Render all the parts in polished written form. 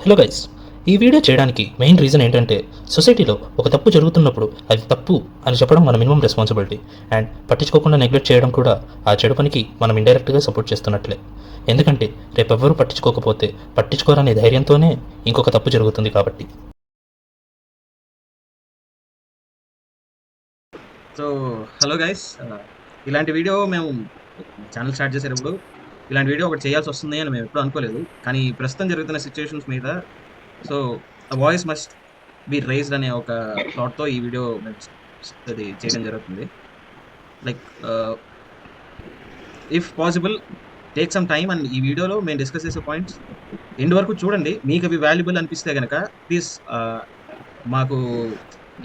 Hello guys, ఈ video చేయడానికి main reason ఏంటంటే సొసైటీలో ఒక తప్పు జరుగుతున్నప్పుడు అది తప్పు అని చెప్పడం మన మినిమం రెస్పాన్సిబిలిటీ అండ్ పట్టించుకోకుండా నెగ్లెక్ట్ చేయడం కూడా ఆ చెడు పనికి మనం ఇండైరెక్ట్గా సపోర్ట్ చేస్తున్నట్లే. ఎందుకంటే రేపెవ్వరూ పట్టించుకోకపోతే పట్టించుకోరనే ధైర్యంతోనే ఇంకొక తప్పు జరుగుతుంది కాబట్టి. సో హలో గైస్, ఇలాంటి వీడియో మేము ఛానల్ స్టార్ట్ చేసేటప్పుడు ఇలాంటి వీడియో ఒకటి చేయాల్సి వస్తుంది అని మేము ఎప్పుడు అనుకోలేదు. కానీ ప్రస్తుతం జరుగుతున్న సిచ్యువేషన్స్ మీద so voice must be raised అనే ఒక థాట్తో ఈ వీడియో అది చేయడం జరుగుతుంది. Like if possible take some time and ఈ వీడియోలో మేము డిస్కస్ చేసే పాయింట్స్ ఎండ్ వరకు చూడండి. మీకు అవి వాల్యుబుల్ అనిపిస్తే కనుక ప్లీజ్ మాకు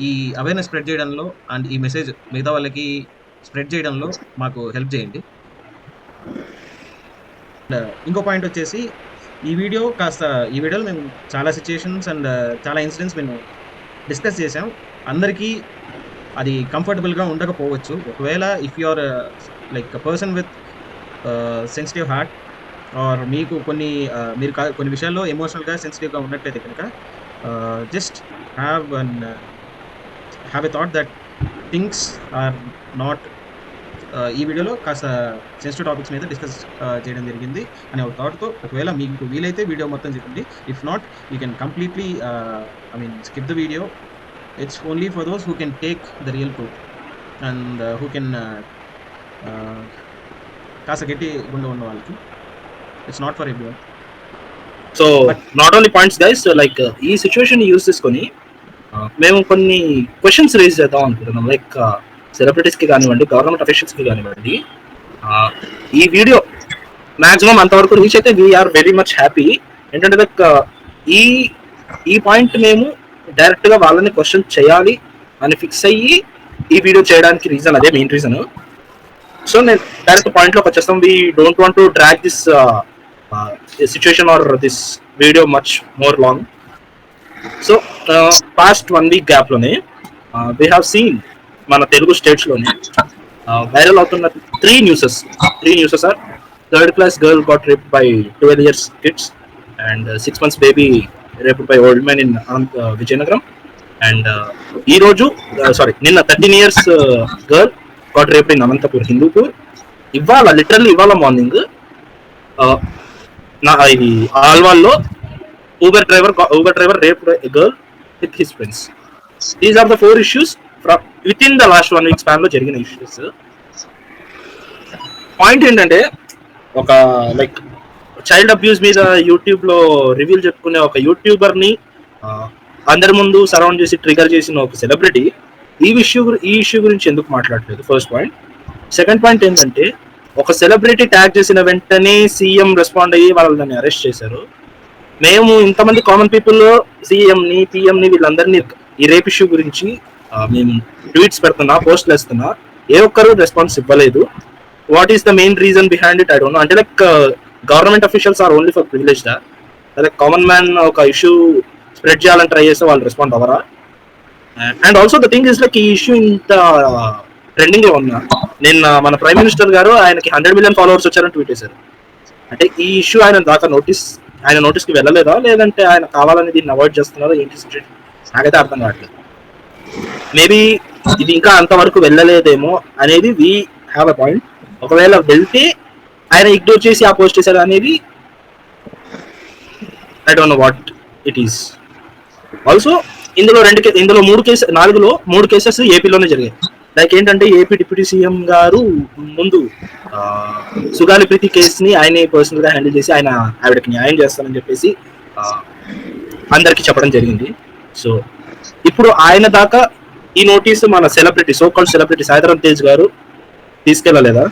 ఈ అవేర్నెస్ స్ప్రెడ్ చేయడంలో అండ్ ఈ మెసేజ్ మిగతా వాళ్ళకి స్ప్రెడ్ చేయడంలో మాకు హెల్ప్ చేయండి. ఇంకో పాయింట్ వచ్చేసి ఈ వీడియోలో మేము చాలా సిచ్యుయేషన్స్ అండ్ చాలా ఇన్సిడెంట్స్ మేము డిస్కస్ చేసాం. అందరికీ అది కంఫర్టబుల్గా ఉండకపోవచ్చు. ఒకవేళ if you are like person with sensitive heart or మీకు మీరు కొన్ని విషయాల్లో ఎమోషనల్గా సెన్సిటివ్గా ఉన్నట్లయితే కనుక just have a thought that things are not ఈ వీడియోలో కాస్త సెన్సిటివ్ టాపిక్స్ మీద డిస్కస్ చేయడం జరిగింది అనే ఒక థాట్తో ఒకవేళ మీకు వీలైతే వీడియో మొత్తం చెప్పండి. If not you can completely skip the video. It's only for those who can take the real truth and who can కాస్త గట్టి గుండె ఉన్న వాళ్ళకి. It's not for everyone. So not only points guys, like ఈ situation use చేసుకొని మేము కొన్ని questions raise చేద్దాం అనుకుంటున్నాం. లైక్ సెలబ్రిటీస్కి కానివ్వండి, గవర్నమెంట్ అఫీషియల్స్కి కానివ్వండి. ఈ వీడియో మ్యాక్సిమం అంతవరకు రీచ్ అయితే వీఆర్ వెరీ మచ్ హ్యాపీ. ఏంటంటే లైక్ ఈ పాయింట్ మేము డైరెక్ట్గా వాళ్ళని క్వశ్చన్ చేయాలి అని ఫిక్స్ అయ్యి ఈ వీడియో చేయడానికి రీజన్, అదే మెయిన్ రీజన్. సో నేను డైరెక్ట్ పాయింట్లోకి వచ్చేస్తాం. We don't want to drag this situation or this video much more long. So past 1 week గ్యాప్లోనే వీ హ్యావ్ సీన్ మన తెలుగు స్టేట్స్లోనే వైరల్ అవుతున్న 3 newses or 3rd class girl got raped by 12 years kids and 6 months baby raped by old man in Vijayanagaram, and నిన్న 13 years girl got raped in Anantapur, Hindupur. ఇవాళ morning ఇది ఆల్వాల్లో Uber driver raped a girl with his friends. These are the 4 issues from within the last 1 week span లో జరిగిన issues. Point ఏంటంటే ఒక like child abuse మీద YouTube లో రివ్యూలు చెప్పుకునే ఒక యూట్యూబర్ ని అందరి ముందు సరౌండ్ చేసి ట్రిగర్ చేసిన ఒక సెలబ్రిటీ ఈ ఇష్యూ గురించి ఎందుకు మాట్లాడలేదు? First point. సెకండ్ పాయింట్ ఏంటంటే ఒక సెలబ్రిటీ ట్యాగ్ చేసిన వెంటనే సీఎం రెస్పాండ్ అయ్యి వాళ్ళని అరెస్ట్ చేశారు. మేము ఇంతమంది కామన్ పీపుల్ సీఎంని పిఎంని వీళ్ళందరినీ ఈ రేప్ ఇష్యూ గురించి మేము ట్వీట్స్ పెడుతున్నా, పోస్ట్లు వేస్తున్నా, ఏ ఒక్కరు రెస్పాన్స్ ఇవ్వలేదు. What is the main reason behind it? I don't know. అంటే like government officials are only for privilege దా? లైక్ కామన్ మ్యాన్ ఒక ఇష్యూ స్ప్రెడ్ చేయాలని ట్రై చేస్తే వాళ్ళు రెస్పాండ్ అవ్వరా? And also the thing is like ఈ issue ఇంత trending లో ఉన్నా నిన్న మన ప్రైమ్ మినిస్టర్ గారు ఆయనకి 100 million ఫాలోవర్స్ వచ్చారని ట్వీట్ చేశారు. అంటే ఈ ఇష్యూ ఆయన దాకా ఆయన నోటీస్కి వెళ్ళలేదా, లేదంటే ఆయన కావాలని దీన్ని అవాయిడ్ చేస్తున్నారో ఏంటి సిచ్యువేషన్ నాకైతే అర్థం కావట్లేదు. మేబీ ఇది ఇంకా అంతవరకు వెళ్ళలేదేమో అనేది వీ హ్యావ్ అ పాయింట్. ఒకవేళ వెళ్తే ఆయన ఇగ్నోర్ చేసి ఆ పోస్ట్ చేశారు అనేది I don't know what it is. Also ఇందులో 3 కేసెస్ ఏపీలోనే జరిగాయి. లైక్ ఏంటంటే ఏపీ డిప్యూటీ సీఎం గారు ముందు సుగాలి ప్రీతి కేసుని ఆయనే పర్సనల్ గా హ్యాండిల్ చేసి ఆవిడకి న్యాయం చేస్తానని చెప్పేసి అందరికి చెప్పడం జరిగింది. సో ఇప్పుడు ఆయన దాకా ఈ నోటీసు మన సెలబ్రిటీ సెలబ్రిటీ సాయిధరం తేజ్ గారు తీసుకెళ్ళలేదా?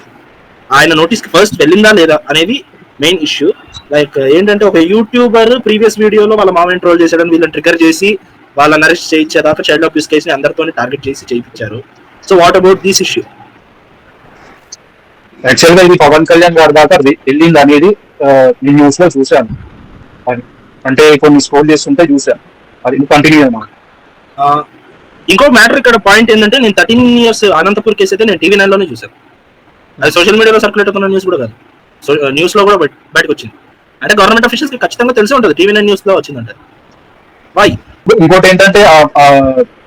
ఆయన నోటీస్కి ఫస్ట్ వెళ్ళిందా లేదా అనేది మెయిన్ ఇష్యూ. లైక్ ఏంటంటే ఒక యూట్యూబర్ ప్రీవియస్ వీడియోలో వాళ్ళ మామని ట్రోల్ చేశాడని వీళ్ళని ట్రిగర్ చేసి వాళ్ళని అరెస్ట్ చేయించేదాకా చైల్డ్ అబ్యూస్ కేసుని అందరితో టార్గెట్ చేసి చేయించారు. So what about this issue? యాక్చువల్గా ఇది పవన్ కళ్యాణ్ గారి దాకా వెళ్ళింది అనేది నేను న్యూస్ లో చూశాను. అంటే కొన్ని స్క్రోల్ చేస్తుంటే చూశాను. అది కంటిన్యూ అన్నమాట. ఇంకో మ్యాటర్ ఇక్కడ పాయింట్ ఏంటంటే నేను 13 years అనంతపూర్ కేసు అయితే నేను టీవీ 9 లోనే చూశాను. అది సోషల్ మీడియాలో సర్క్యులేట్ అవుతున్న న్యూస్ కూడా కాదు, న్యూస్ లో కూడా బయటకు వచ్చింది. అంటే గవర్నమెంట్ అఫీషియల్స్ కి ఖచ్చితంగా తెలిసి ఉంటుంది టీవీ9 న్యూస్ లో వచ్చిందంటే. వై? ఇంకోటి ఏంటంటే ఆ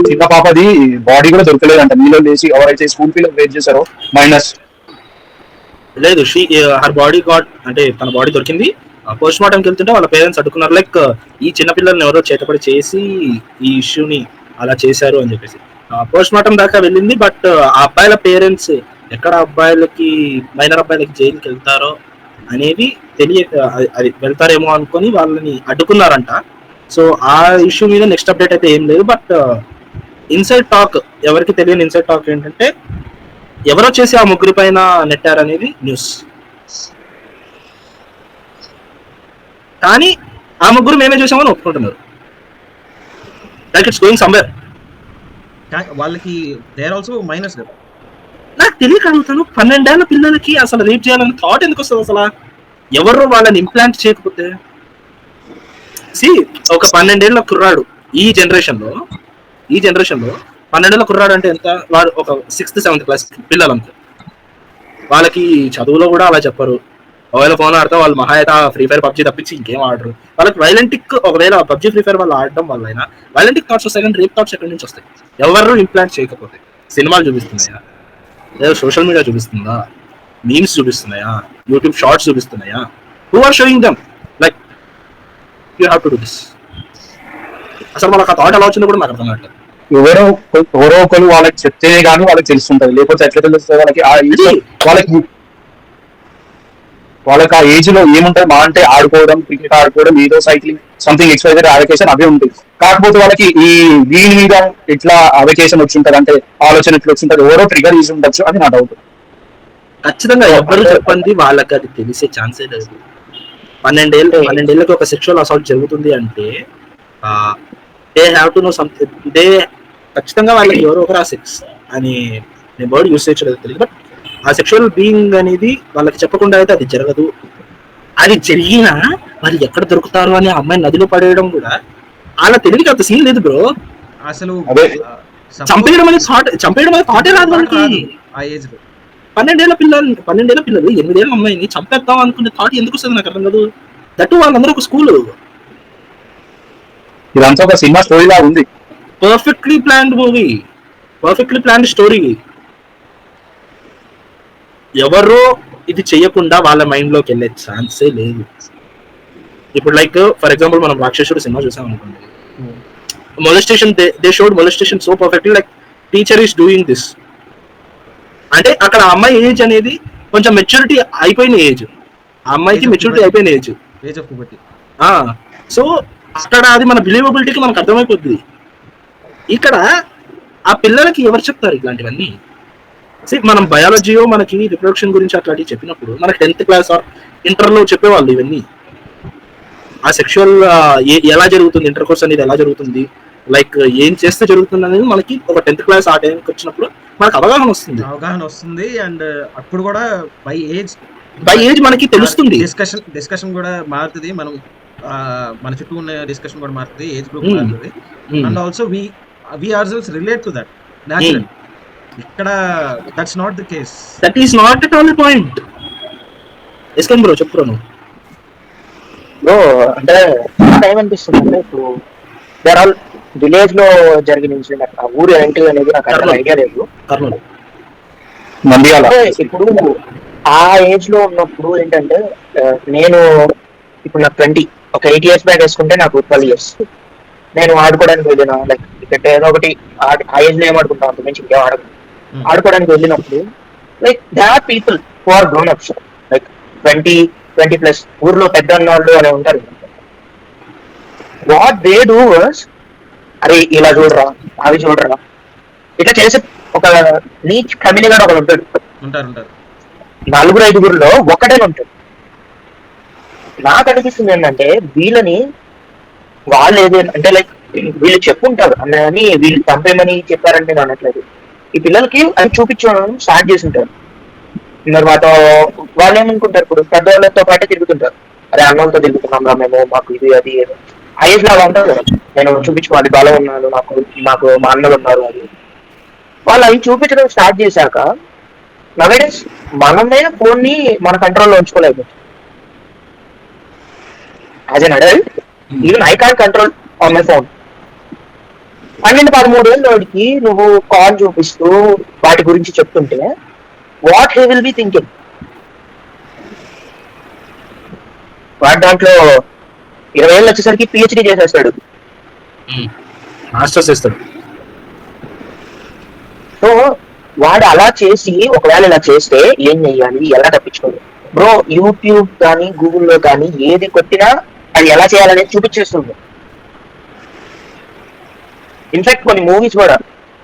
చిన్న పాపది బాడీ కూడా దొరకలేదంట, నీళ్ళు లేచి ఎవరైతే స్కూల్ పిల్లలు వెయిట్ చేశారో మైనస్. లేదు, హర్ బాడీ గాట్, అంటే తన బాడీ దొరికింది. పోస్ట్ మార్టంకి వెళ్తుంటే వాళ్ళ పేరెంట్స్ అడ్డుకున్నారు, లైక్ ఈ చిన్నపిల్లల్ని ఎవరో చేతపడి చేసి ఈ ఇష్యూని అలా చేశారు అని చెప్పేసి. పోస్ట్ మార్టం దాకా వెళ్ళింది, బట్ ఆ అబ్బాయిల పేరెంట్స్ ఎక్కడ అబ్బాయిలకి మైనర్ అబ్బాయిలకి జైలుకి వెళ్తారో అనేది అది వెళ్తారేమో అనుకొని వాళ్ళని అడ్డుకున్నారంట. సో ఆ ఇష్యూ మీద నెక్స్ట్ అప్డేట్ అయితే ఏం లేదు. బట్ ఇన్సైడ్ టాక్, ఎవరికి తెలియని ఇన్సైడ్ టాక్ ఏంటంటే ఎవరో చేసి ఆ ముగ్గురి పైన నెట్టారనేది న్యూస్. కానీ ఆ ముగ్గురు మేమే చూసామని ఒప్పుకుంటున్నారు. Like it's going somewhere. వాళ్ళకి దే ఆర్ ఆల్సో మైనస్ కదా. నాకు తెలియక అడుగుతాను, 12 ఏళ్ల పిల్లలకి అసలు రేప్ చేయాలని థాట్ ఎందుకు వస్తుంది అసలు? ఎవరు వాళ్ళని ఇంప్లాంట్ చేయకపోతే? ఒక 12 ఏళ్ల కుర్రాడు ఈ జనరేషన్ లో 12 ఏళ్ల కుర్రాడు అంటే ఎంత? వాడు ఒక 6th 7th క్లాస్ పిల్లలంతా. వాళ్ళకి చదువులో కూడా అలా చెప్పరు. ఒకవేళ ఫోన్ ఆడితే వాళ్ళు మహా అయితే ఫ్రీ ఫైర్ పబ్జీ తప్పించి ఇంకేం ఆడరు. వాళ్ళకి వైలెంటిక్, ఒకవేళ పబ్జీ ఫ్రీ ఫైర్ వాళ్ళు ఆడడం వల్ల అయినా వైలెంటిక్ థాట్స్ వస్తాయి, కానీ రేప్ థాట్స్ ఎక్కడి నుంచి వస్తాయి? ఎవరు ఇంప్లాంట్ చేయకపోతే? సినిమాలు చూపిస్తున్నాయా? లేదా సోషల్ మీడియా చూపిస్తుందా? మీమ్స్ చూపిస్తున్నాయా? యూట్యూబ్ షార్ట్స్ చూపిస్తున్నాయా? Who are showing them like you have to do this? అసలు వాళ్ళకి ఆ థాట్ ఎలా వచ్చిందో కూడా నాకు అర్థం కావట్లేదు. ఎవరో ఒకరు వాళ్ళకి చెప్తేనే కానీ వాళ్ళకి తెలుస్తుంటది, లేకపోతే ఎట్లా తెలుస్తుంది వాళ్ళకి? ఆ ఏజ్ వాళ్ళకి ఆ ఏజ్ లో ఏముంటది? మా అంటే ఆడుకోవడం, క్రికెట్ ఆడుకోవడం, ఏదో సైక్లింగ్, సంథింగ్ ఎక్సర్సైజ్, అవకేషన్ అవే ఉంటుంది. కాకపోతే వాళ్ళకి ఈ వీని మీద ఎట్లా అవకేషన్ వచ్చింటది అంటే ఆలోచన ఎట్లా వచ్చింటది, ఎవరో ట్రిగర్ చేసి ఉండొచ్చు అని నా డౌట్. ఖచ్చితంగా ఎవరు చెప్పండి, వాళ్ళకి అది తెలిసే ఛాన్సే లేదు. 12 ఏళ్ళకి ఒక సెక్షువల్ అసాల్ట్ జరుగుతుంది అంటే they have to know something. ఖచ్చితంగా వాళ్ళకి ఎవరో ఒకరు ఆ సెక్స్ అని నేను వర్డ్ యూస్ చేయలేదు తెలియదు, బట్ ఆ సెక్షువల్ బీయింగ్ అనేది వాళ్ళకి చెప్పకుండా అయితే అది జరగదు. అది జరిగినా వాళ్ళు ఎక్కడ దొరుకుతారు అని ఆ అమ్మాయి నదిలో పడేయడం కూడా అలా తెలియక అంత సీన్ లేదు బ్రో. అసలు చంపేయడం అనేది థాటే రాదు వాళ్ళకి. ఆ ఏజ్ లో 12 ఏళ్ల పిల్లలు 8 ఏళ్ళ అమ్మాయిని చంపేద్దాం అనుకునే థాట్ ఎందుకు వస్తుంది నాకు అర్థం కాదు. దట్టు వాళ్ళందరూ ఒక స్కూల్. ఇదంతా ఒక సినిమా స్టోరీ లా ఉంది. Perfectly planned movie, perfectly planned story. ఎవరో ఇది చెయ్యకుండా వాళ్ళ మైండ్ లోకి వెళ్ళే ఛాన్సే లేదు. ఇప్పుడు లైక్ ఫర్ ఎగ్జాంపుల్ మనం రాక్షసుడు సినిమా చూసాం అనుకోండి, molestation, they showed molestation so perfectly, like teacher is doing this అంటే అక్కడ అమ్మాయి ఏజ్ అనేది కొంచెం మెచ్యూరిటీ అయిపోయిన ఏజ్, ఆ అమ్మాయికి మెచ్యూరిటీ అయిపోయిన ఏజ్ ఆఫ్ పుబర్టీ. సో అక్కడ అది మన బిలీవబిలిటీకి మనకు అర్థమైపోతుంది. ఇక్కడ ఆ పిల్లలకి ఎవరు చెప్తారు ఇట్లాంటివన్నీ? మనం బయాలజీయో మనకి రిప్రొడక్షన్ గురించి అట్లాంటివి చెప్పినప్పుడు మనకి 10th క్లాస్ ఆర్ ఇంటర్లో చెప్పేవాళ్ళు ఇవన్నీ. ఆ సెక్షువల్ ఎలా జరుగుతుంది, ఇంటర్ కోర్స్ అనేది ఎలా జరుగుతుంది, లైక్ ఏం చేస్తే జరుగుతుంది అనేది మనకి ఒక 10th క్లాస్ ఆ టైంకి వచ్చినప్పుడు మనకు అవగాహన వస్తుంది. అండ్ అప్పుడు కూడా బై ఏజ్ మనకి తెలుస్తుంది. డిస్కషన్ కూడా మారుతుంది, మన చుట్టూ ఉన్న డిస్కషన్ కూడా మారుతుంది, ఏజ్ గ్రూప్ మారుతుంది. And also we ourselves relate to that natural. ఇక్కడ that's not the case. That is not at all the point. ఎస్కెన్ బ్రో చెప్పు బ్రో. బ్రో అంటే ఏమనిపిస్తుంది అంటే ఇప్పుడు దేర్ ఆల్ విలేజ్ లో జరిగిన ఇన్సిడెంట్, అక్కడ ఊరు ఏంటి అనేది నాకు అసలు ఐడియా లేదు. ఇప్పుడు ఆ ఏజ్ లో ఉన్నప్పుడు ఏంటంటే నేను ఇప్పుడు నాకు 20, ఒక 8 years బ్యాక్ వేసుకుంటే నాకు 12 years. నేను ఆడుకోవడానికి వెళ్ళిన లైక్ క్రికెట్ ఏదో ఒకటి ఆ ఏజ్ లో ఏం ఆడుకుంటాను, అంత మించి ఇంకేం ఆడుకోవడానికి వెళ్ళినప్పుడు like they are people who are grown ups, like 20+ ఊర్లో పెద్ద అన్నవాళ్ళు అని ఉంటారు. వాట్ దే డూ వాస్, అరే ఇలా చూడరా, అవి చూడరా, ఇట్లా చేసే ఒక నీచ్ కమ్యూనిగా ఒకడు ఉంటాడు. 4-5 ఒక్కటే ఉంటాడు. నాకు అనిపిస్తుంది ఏంటంటే వీళ్ళని వాళ్ళు ఏదైనా అంటే లైక్ వీళ్ళు చెప్పుంటారు అని వీళ్ళు చంపేమని చెప్పారంటే అనట్లేదు. ఈ పిల్లలకి అది చూపించడం స్టార్ట్ చేసి ఉంటారు. తర్వాత వాళ్ళు ఏమనుకుంటారు, ఇప్పుడు పెద్దవాళ్ళతో పాటే తిరుగుతుంటారు, అరే అన్నంతో తిరుగుతున్నాం రా మేము, మాకు ఇది అది ఆ ఏజ్ లో అలా ఉంటారు కదా, నేను చూపించుకోవాలి బలం ఉన్నాను, మాకు మా అన్నలు ఉన్నారు అని. వాళ్ళు అవి చూపించడం స్టార్ట్ చేశాక నవేడేస్ మనమే ఫోన్ ని మన కంట్రోల్లో ఉంచుకోలేకపోతుంది. As an adult even I can't control on my phone. 12-13 ఏళ్ళ వాడికి నువ్వు కాల్ చూపిస్తూ వాటి గురించి చెప్తుంటే what he will be thinking? వాడు దాంట్లో 20 ఏళ్ళు వచ్చేసరికి పిహెచ్డి చేసేస్తాడు. మాస్టర్స్ చేస్తాడు. సో వాడు అలా చేసి ఒకవేళ ఇలా చేస్తే ఏం చెయ్యాలి, ఎలా తప్పించుకోవాలి? బ్రో యూట్యూబ్ కానీ గూగుల్లో కానీ ఏది కొట్టినా అది ఎలా చేయాలనేది చూపించేస్తుంది. ఇన్ఫాక్ట్ కొన్ని మూవీస్ కూడా,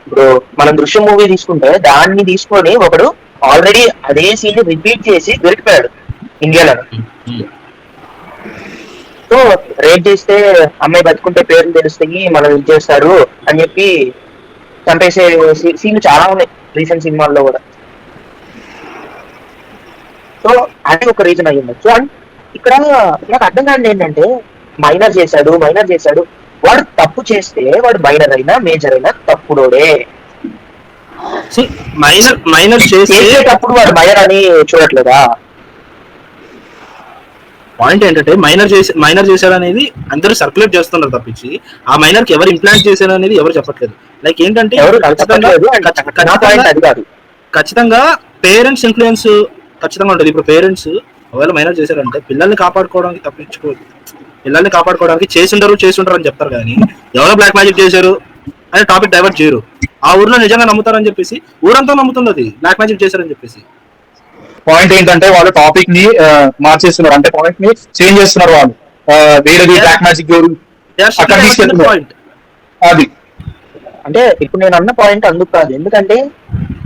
ఇప్పుడు మనం దృశ్యం మూవీ తీసుకుంటే దాన్ని తీసుకొని ఒకడు ఆల్రెడీ అదే సీన్ రిపీట్ చేసి దొరికిపోయాడు ఇండియాలో. సో రేట్ చేస్తే అమ్మాయి బతుకుంటే పేర్లు తెలుస్తాయి, మనం ఇది చేస్తారు అని చెప్పి చంపేసే సీన్లు చాలా ఉన్నాయి రీసెంట్ సినిమాల్లో కూడా. సో అది ఒక రీజన్ అయ్యి ఉండొచ్చు. అండ్ ఇక్కడ నాకు అర్థం కాదు ఏంటంటే మైనర్ చేశాడు వాడు తప్పు చేస్తే వాడు మైనర్ అయినా మేజర్ అయినా తప్పుడోడే. మైనర్ చేసేటప్పుడు వాడు మైనర్ అని చూడట్లేదా? పాయింట్ ఏంటంటే మైనర్ చేశారు అనేది అందరూ సర్క్యులేట్ చేస్తున్నారు తప్పించి ఆ మైనర్ కి ఎవరు ఇంప్లాంట్ చేశారు అనేది ఎవరు చెప్పట్లేదు. లైక్ ఏంటంటే ఖచ్చితంగా పేరెంట్స్ ఇన్ఫ్లుయెన్స్ ఖచ్చితంగా ఉంటుంది. ఇప్పుడు పేరెంట్స్ ఒకవేళ మైనర్ చేశారంటే పిల్లల్ని కాపాడుకోవడానికి చేసిండరు అని చెప్తారు, కానీ ఎవరో బ్లాక్ మ్యాజిక్ చేశారు అనే టాపిక్ డైవర్ట్ చేయరు. ఆ ఊర్లో నిజంగా నమ్ముతారని చెప్పేసి ఊరంతా నమ్ముతుంది అది బ్లాక్ మ్యాజిక్ చేశారని చెప్పేసి. పాయింట్ ఏంటంటే వాళ్ళు టాపిక్ ని మార్చేస్తున్నారు, అంటే పాయింట్ ని చేంజ్ చేస్తున్నారు. వాళ్ళు వేరేది బ్లాక్ మ్యాజిక్ అక్కడ తీసుకెళ్తున్నారు. అది అంటే ఇప్పుడు నేను అన్న పాయింట్ అందుకు కాదు, ఎందుకంటే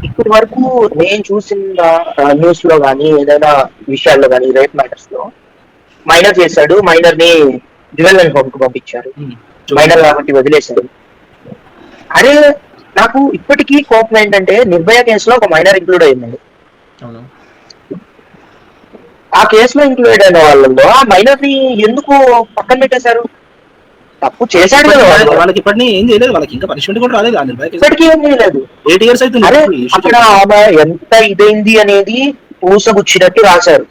ఇప్పటి వరకు నేను చూసిన న్యూస్ లో కానీ ఏదైనా విషయాల్లో కానీ రేప్ మ్యాటర్స్ లో మైనర్ చేశాడు, మైనర్ ని డివెలప్మెంట్ హోమ్ కు పంపించారు, మైనర్ కాబట్టి వదిలేశారు. అరే నాకు ఇప్పటికీ కోపం ఏంటంటే నిర్భయ కేసులో ఒక మైనర్ ఇంక్లూడ్ అయ్యిందండి. ఆ కేసులో ఇంక్లూడ్ అయిన వాళ్ళలో ఆ మైనర్ ని ఎందుకు పక్కన పెట్టేశారు? తప్పు చేశాడు కదా వాళ్ళకి ఇప్పటికీ ఏం చేయలేదు, వాళ్ళకి ఇంకా పనిష్మెంట్ కూడా రాలేదు. ఇప్పటికీ ఏం చేయలేదు. 8 years అవుతుంది. అరే అక్కడ ఆమె ఎంత ఇదైంది అనేది పూసగుచ్చినట్టు రాశారు,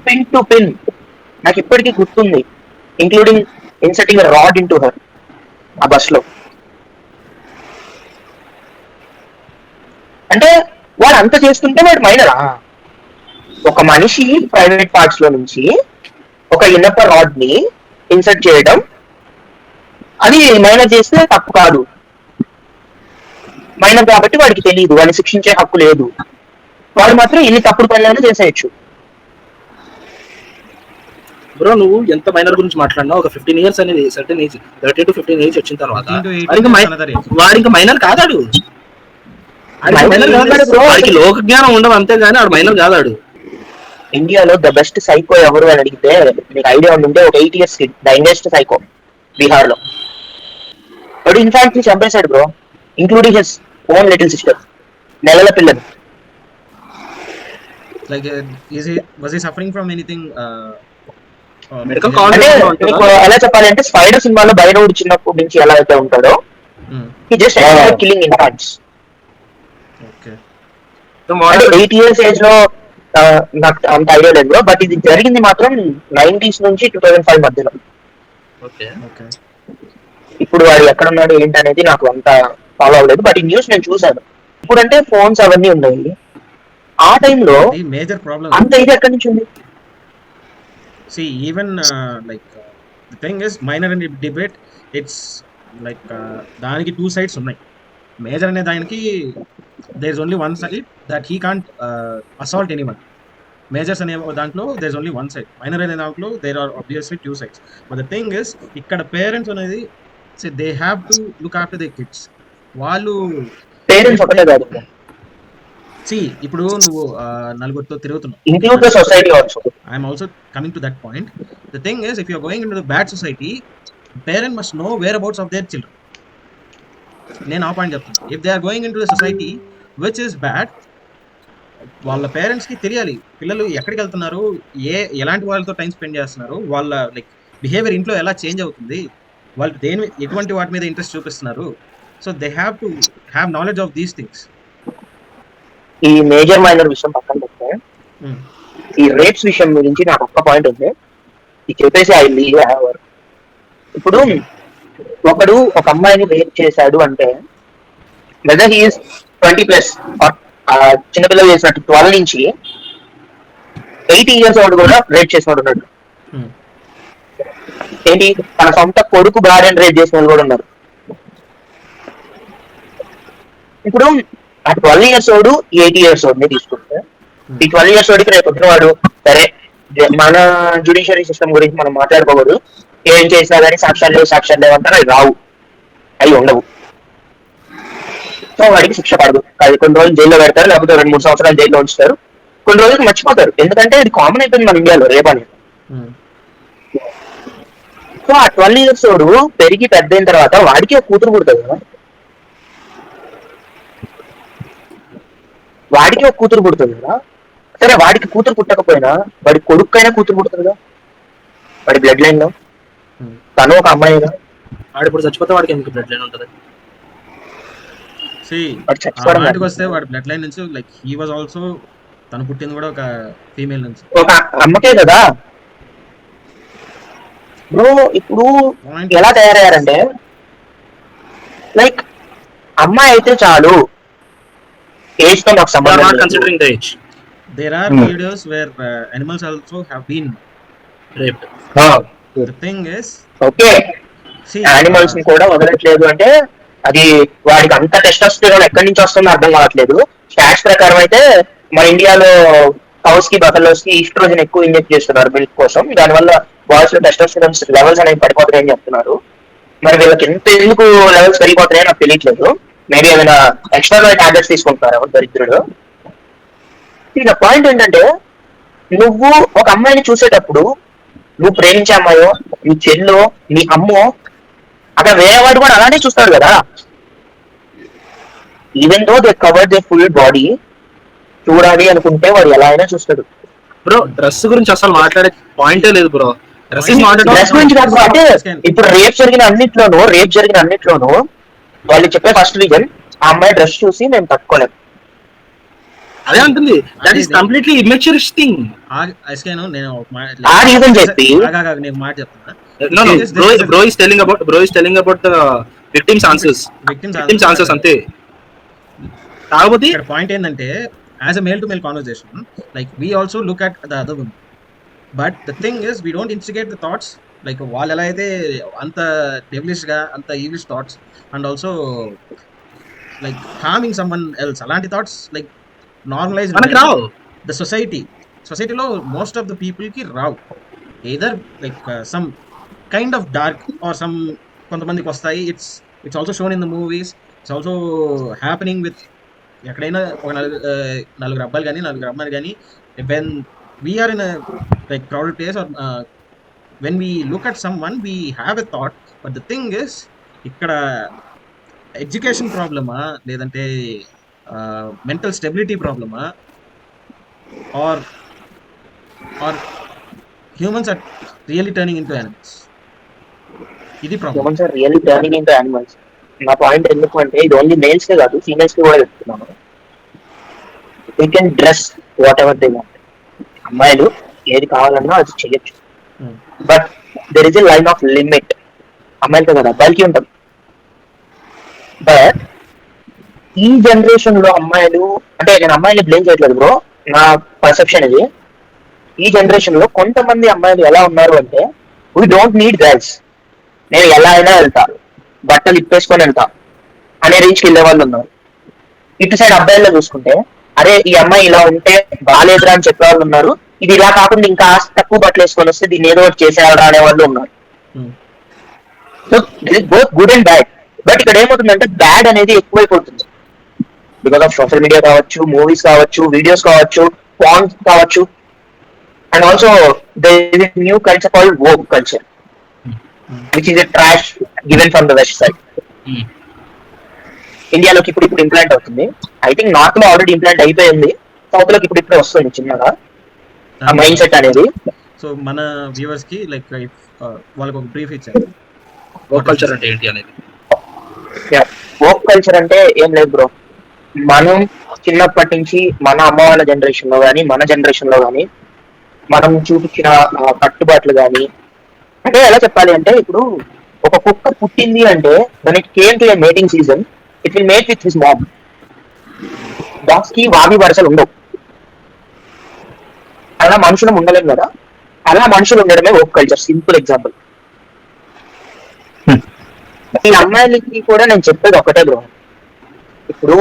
పిన్ టు పిన్. నాకు ఇప్పటికీ గుర్తుంది, including inserting rod in to her ఆ బస్ లో. అంటే వాడు అంత చేస్తుంటే వాడు మైనరా? ఒక మనిషి ప్రైవేట్ పార్ట్స్ లో నుంచి ఒక ఇనప రాడ్ ని ఇన్సర్ట్ చేయడం అది మైనర్ చేస్తే తప్పు కాదు. మైనర్ కాబట్టి వాడికి తెలియదు, వాడిని శిక్షించే హక్కు లేదు. వాడు మాత్రం ఎన్ని తప్పుడు పనులను చేసేయచ్చు. బ్రో నువ్వు ఎంత మైనర్ గురించి మాట్లాడినా ఒక 15 years అనేది సర్టెన్ ఏజ్ 30 to 15 ఏజ్ వచ్చిన తర్వాత వాడు ఇంకా మైనర్ కాదాడు. వాడికి లోక జ్ఞానం ఉండవు అంతే కానీ వాడు మైనర్ కాదాడు. ఇండియాలో ద బెస్ట్ సైకో ఎవరు అని అడిగితే మీకు ఐడియా ఉంటే ఒక 8 years kid, the youngest psycho Bihar లో. వాడు ఇన్ఫాక్ట్ చంపేశాడు bro, including his own little sister, నెలల పిల్లలు. Like, was he suffering from anything? అంటే మీకు ఎలా చెప్పాలంటే స్పైడర్ సినిమాలో బైరోడ్ చిన్నప్పటి నుంచి ఎలా అయితే ఉంటాడో he just enjoyed killing infants. Okay. అంటే 8 years ఏజ్ లో నాకు అంత ఐడియా లేదు, బట్ ఇది జరిగింది మాత్రం 90s నుంచి 2005 మధ్యలో. ఇప్పుడు వాడు ఎక్కడ ఉన్నాడు ఏంటి అనేది నాకు అంత ఫాలో అవ్వలేదు, బట్ ఈ న్యూస్ నేను చూసాను. ఇప్పుడంటే ఫోన్స్ అవన్నీ ఉన్నాయి, ఆ టైంలో మేజర్ ప్రాబ్లం అంత ఇది ఎక్కడి నుంచి ఉంది? See, even the thing is, minor in debate, it's like దానికి 2 sides ఉన్నాయి. మేజర్ అనే దానికి there is only one side that he can't assault anyone. Majors అనే దాంట్లో there is only one side. Minor అనే దాంట్లో there are obviously 2 sides. But the thing is, ఇక్కడ parents అనేది they have to look after their kids. వాళ్ళు parents ఒకటే కాదు, ఇప్పుడు నువ్వు నలుగురితో తిరుగుతున్నావు, include the society also. I am also coming to that point. The thing is, if you are going into the bad society, parent must know whereabouts of their children. నేను ఆ point చెప్తాను. If they are going into the society which is bad, వాళ్ళ parents కి తెలియాలి పిల్లలు ఎక్కడికి వెళ్తున్నారు, ఎలాంటి వాళ్ళతో టైం స్పెండ్ చేస్తున్నారు, వాళ్ళ బిహేవియర్ ఇంట్లో ఎలా చేంజ్ అవుతుంది, వాళ్ళు ఎటువంటి వాటి మీద ఇంట్రెస్ట్ చూపిస్తున్నారు. So they have to have knowledge of these things. ఈ మేజర్ మైనర్ విషయం పక్కన పెడితే ఈ రేప్స్ విషయం గురించి నాకు ఒక్క పాయింట్ ఉంది. ఇది చెప్పేసి ఐ లీవ్ హ్యావర్. ఇప్పుడు ఒకడు ఒక అమ్మాయిని రేప్ చేశాడు అంటే వెదర్ హీఈస్ 20+ చిన్నపిల్లలు చేసినట్టు 12 నుంచి 80 years వాడు కూడా రేప్ చేసినట్టు ఉన్నాడు. ఏంటి తన సొంత కొడుకు భార్యను రేప్ చేసిన వాళ్ళు కూడా ఉన్నారు. ఇప్పుడు ఆ 12 years వాడు 80 years వాడిని తీసుకుంటే ఈ 12 years వాడికి రేపు వచ్చిన వాడు సరే మన జ్యుడిషియరీ సిస్టమ్ గురించి మనం మాట్లాడుకోకూడదు, ఏం చేసినా కానీ సాక్ష్యాలు లేవంటారు, అవి రావు, అవి ఉండవు. సో వాడికి శిక్ష పడదు. అది కొన్ని రోజులు జైల్లో పెడతారు, లేకపోతే 2-3 సంవత్సరాలు జైల్లో ఉంచుతారు, కొన్ని రోజులు మర్చిపోతారు. ఎందుకంటే ఇది కామన్ అయిపోయింది మన ఇండియాలో రేప్ అనేది. సో ఆ 12 years వాడు పెరిగి పెద్ద అయిన తర్వాత వాడికి ఒక కూతురు పుడుతుంది కదా, వాడికి ఒక కూతురు పుడుతుంది కదా. సరే వాడికి కూతురు పుట్టకపోయినా వాడి కొడుకైనా కూతురు పుడుతుంది కదా, వాడి బ్లడ్ లైన్ లో. తను ఒక అమ్మాయిగా వాడు ఇప్పుడు చచ్చిపోతే వాడికి ఎందుకు బ్లడ్ లైన్ ఉంటుంది? వాడికి వస్తే వాడి బ్లడ్ లైన్ నుంచి లైక్ హీ వాజ్ ఆల్సో తను పుట్టింది కూడా ఒక ఫీమేల్ నుంచి, ఒక అమ్మకే కదా బ్రో. ఇప్పుడు ఎలా తయారయ్యారంటే లైక్ అమ్మాయి అయితే చాలు, ఏజ్ తో నాకు సంబంధం లేదు. Considering the age. there are videos where animals also have been raped. The thing is okay see animals ని కూడా వదలట్లేదు అంటే అది వాడికి అంత టెస్టోస్టెరాన్ ఎక్కడి నుంచి వస్తుందో అర్థం కావట్లేదు. స్టాట్స్ ప్రకారం అయితే మన ఇండియాలో కౌస్ కి బఫెలోస్ కి ఈస్ట్రోజన్ ఎక్కువ ఇంజెక్ట్ చేస్తున్నారు మిల్క్ కోసం, దానివల్ల బాయ్స్ లో టెస్టోస్టెరాన్ లెవెల్స్ అనేవి పడిపోతున్నాయని చెప్తున్నారు. మరి వీళ్ళకి ఎందుకు లెవెల్స్ పెరిగిపోతున్నాయో నాకు తెలియట్లేదు. మేబీ ఏదైనా ఎక్స్టర్నల్ టాబ్లెట్స్ తీసుకుంటున్నారు ఎవరు దరిద్రుడు. ఇక పాయింట్ ఏంటంటే నువ్వు ఒక అమ్మాయిని చూసేటప్పుడు నువ్వు ప్రేమించే అమ్మాయో నీ చెల్లో నీ అమ్మో అక్కడ వేరే వాడు కూడా అలానే చూస్తాడు కదా. Even though they cover they full body, చూడాలి అనుకుంటే వాడు ఎలా అయినా చూస్తాడు. బ్రో డ్రెస్ గురించి అసలు మాట్లాడే పాయింటే లేదు బ్రో. డ్రెస్ డ్రెస్ గురించి కాదు అంటే ఇప్పుడు రేప్ జరిగిన అన్నిట్లోనూ వాళ్ళు చెప్పే ఫస్ట్ రీజన్ ఆ అమ్మాయి డ్రెస్ చూసి మేము తట్టుకోలేము. అదే అంటుంది, that is completely immature thing. నేను ఆ రీజన్ చెప్పి నేను మాట చెప్తున్నా. No, bro is telling about the victims answers అంతే. కాకపోతే ఇక్కడ పాయింట్ ఏంటంటే as a male to male conversation like we also look at the other women, but the thing is we don't instigate the thoughts. Like వాళ్ళు ఎలా అయితే అంత devilish గా అంత evilish thoughts and also like harming someone else, అలాంటి thoughts like normalize the సొసైటీలో most of the people కి రావు. Either like some kind of dark or some కొంతమందికి వస్తాయి. It's also shown in the movies, it's also happening with ఎక్కడైనా ఒక నలుగురు అబ్బాయిలు కానీ నలుగురు అమ్మాయిలు కానీ when we're in like crowded place or when we look at someone we have a thought. But the thing is ఇక్కడ education ప్రాబ్లమా లేదంటే మెంటల్ స్టెబిలిటీ ప్రాబ్లమా or humans are really turning into animals? ఇది problem. Humans are really turning into animals. నా point ఎందుకు అంటే ఇది only males కే కాదు ఫీమేల్స్ కి కూడా చెప్తున్నాను. They can dress what ever they want. అమ్మాయిలు ఏది కావాలన్నా అది చేయొచ్చు, but there is a line of limit. అమ్మాయిలతో కదా అబ్బాయిలకి ఉంటుంది. బట్ ఈ జనరేషన్ లో అమ్మాయిలు అంటే నేను అమ్మాయిని బ్లేమ్ చేయట్లేదు బ్రో, నా పర్సెప్షన్ ఇది. ఈ జనరేషన్ లో కొంతమంది అమ్మాయిలు ఎలా ఉన్నారు అంటే వీ డోంట్ నీడ్ గర్ల్స్, నేను ఎలా అయినా వెళ్తా, బట్టలు ఇప్పేసుకొని వెళ్తా అనే రేంజ్కి వెళ్ళే వాళ్ళు ఉన్నారు. ఇటు సైడ్ అబ్బాయిల్లో చూసుకుంటే అరే ఈ అమ్మాయి ఇలా ఉంటే బాగాలేదురా అని చెప్పే వాళ్ళు ఉన్నారు, ఇది ఇలా కాకుండా ఇంకా తక్కువ బట్టలు వేసుకొని వస్తే దీన్ని ఏదో ఒకటి చేసేవాళ్ళరా అనే వాళ్ళు ఉన్నారు. So both good and bad. But ఇక్కడ ఏమవుతుందంటే బ్యాడ్ అనేది ఎక్కువైపోతుంది బికాస్ ఆఫ్ సోషల్ మీడియా కావచ్చు, మూవీస్ కావచ్చు, వీడియోస్ కావచ్చు, పాన్ కావచ్చు. And also there is a new culture called woke culture, which is a trash given from the west side. ఇండియాలోకి ఇప్పుడు implant అవుతుంది. ఐ థింక్ నార్త్ లో already implant అయిపోయింది, south లోకి ఇప్పుడు వస్తుంది చిన్నగా ఆ మైండ్ సెట్ అనేది. సో మన వ్యూవర్స్ కి లైక్ వాళ్ళకి ఒక బ్రీఫ్ ఇచ్చారు వోక్ కల్చర్ అంటే ఏంటి అనేది. వోక్ కల్చర్ అంటే ఏం లేదు బ్రో, మనం చిన్నప్పటి నుంచి మన అమ్మ వాళ్ళ జనరేషన్ లో కానీ మన జనరేషన్ లో కానీ మనం చూపించిన కట్టుబాట్లు కానీ, అంటే ఎలా చెప్పాలి అంటే ఇప్పుడు ఒక కుక్క పుట్టింది అంటే దానికి came to mating season, it will meet with his mom. Dogs కి వావి వరుసలు ఉండవు. అలా మనుషులు ఉండలేం కదా, అలా మనుషులు ఉండడమే ఓక్ కల్చర్. Simple example. ఈ అమ్మాయిలకి కూడా నేను చెప్పేది ఒకటే బ్రో, ఇప్పుడు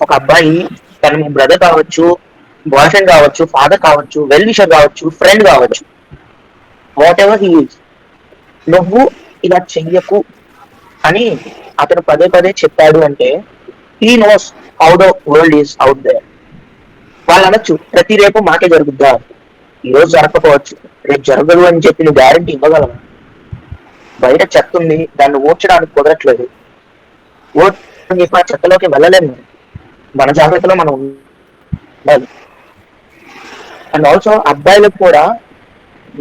ఒక అబ్బాయి తన బ్రదర్ కావచ్చు, బాయ్ ఫ్రెండ్ కావచ్చు, ఫాదర్ కావచ్చు, వెల్ విషర్ కావచ్చు, ఫ్రెండ్ కావచ్చు, వాట్ ఎవర్ హీ ఈజ్, నువ్వు ఇలా చెయ్యకు అని అతను పదే పదే చెప్పాడు అంటే he knows how the world is out there. వాళ్ళు అనొచ్చు ప్రతి రేపు మాకే జరుగుద్దా, ఈ రోజు జరగకపోవచ్చు, రేపు జరగదు అని చెప్పి నువ్వు గ్యారంటీ ఇవ్వగలవా? బయట చెత్త ఉంది, దాన్ని ఓడ్చడానికి కుదరట్లేదు, ఓడ్చని చెప్పి ఆ చెత్తలోకి వెళ్ళలేము. మన జాగ్రత్తలో మనం ఉండాలి. అండ్ ఆల్సో అబ్బాయిలకు కూడా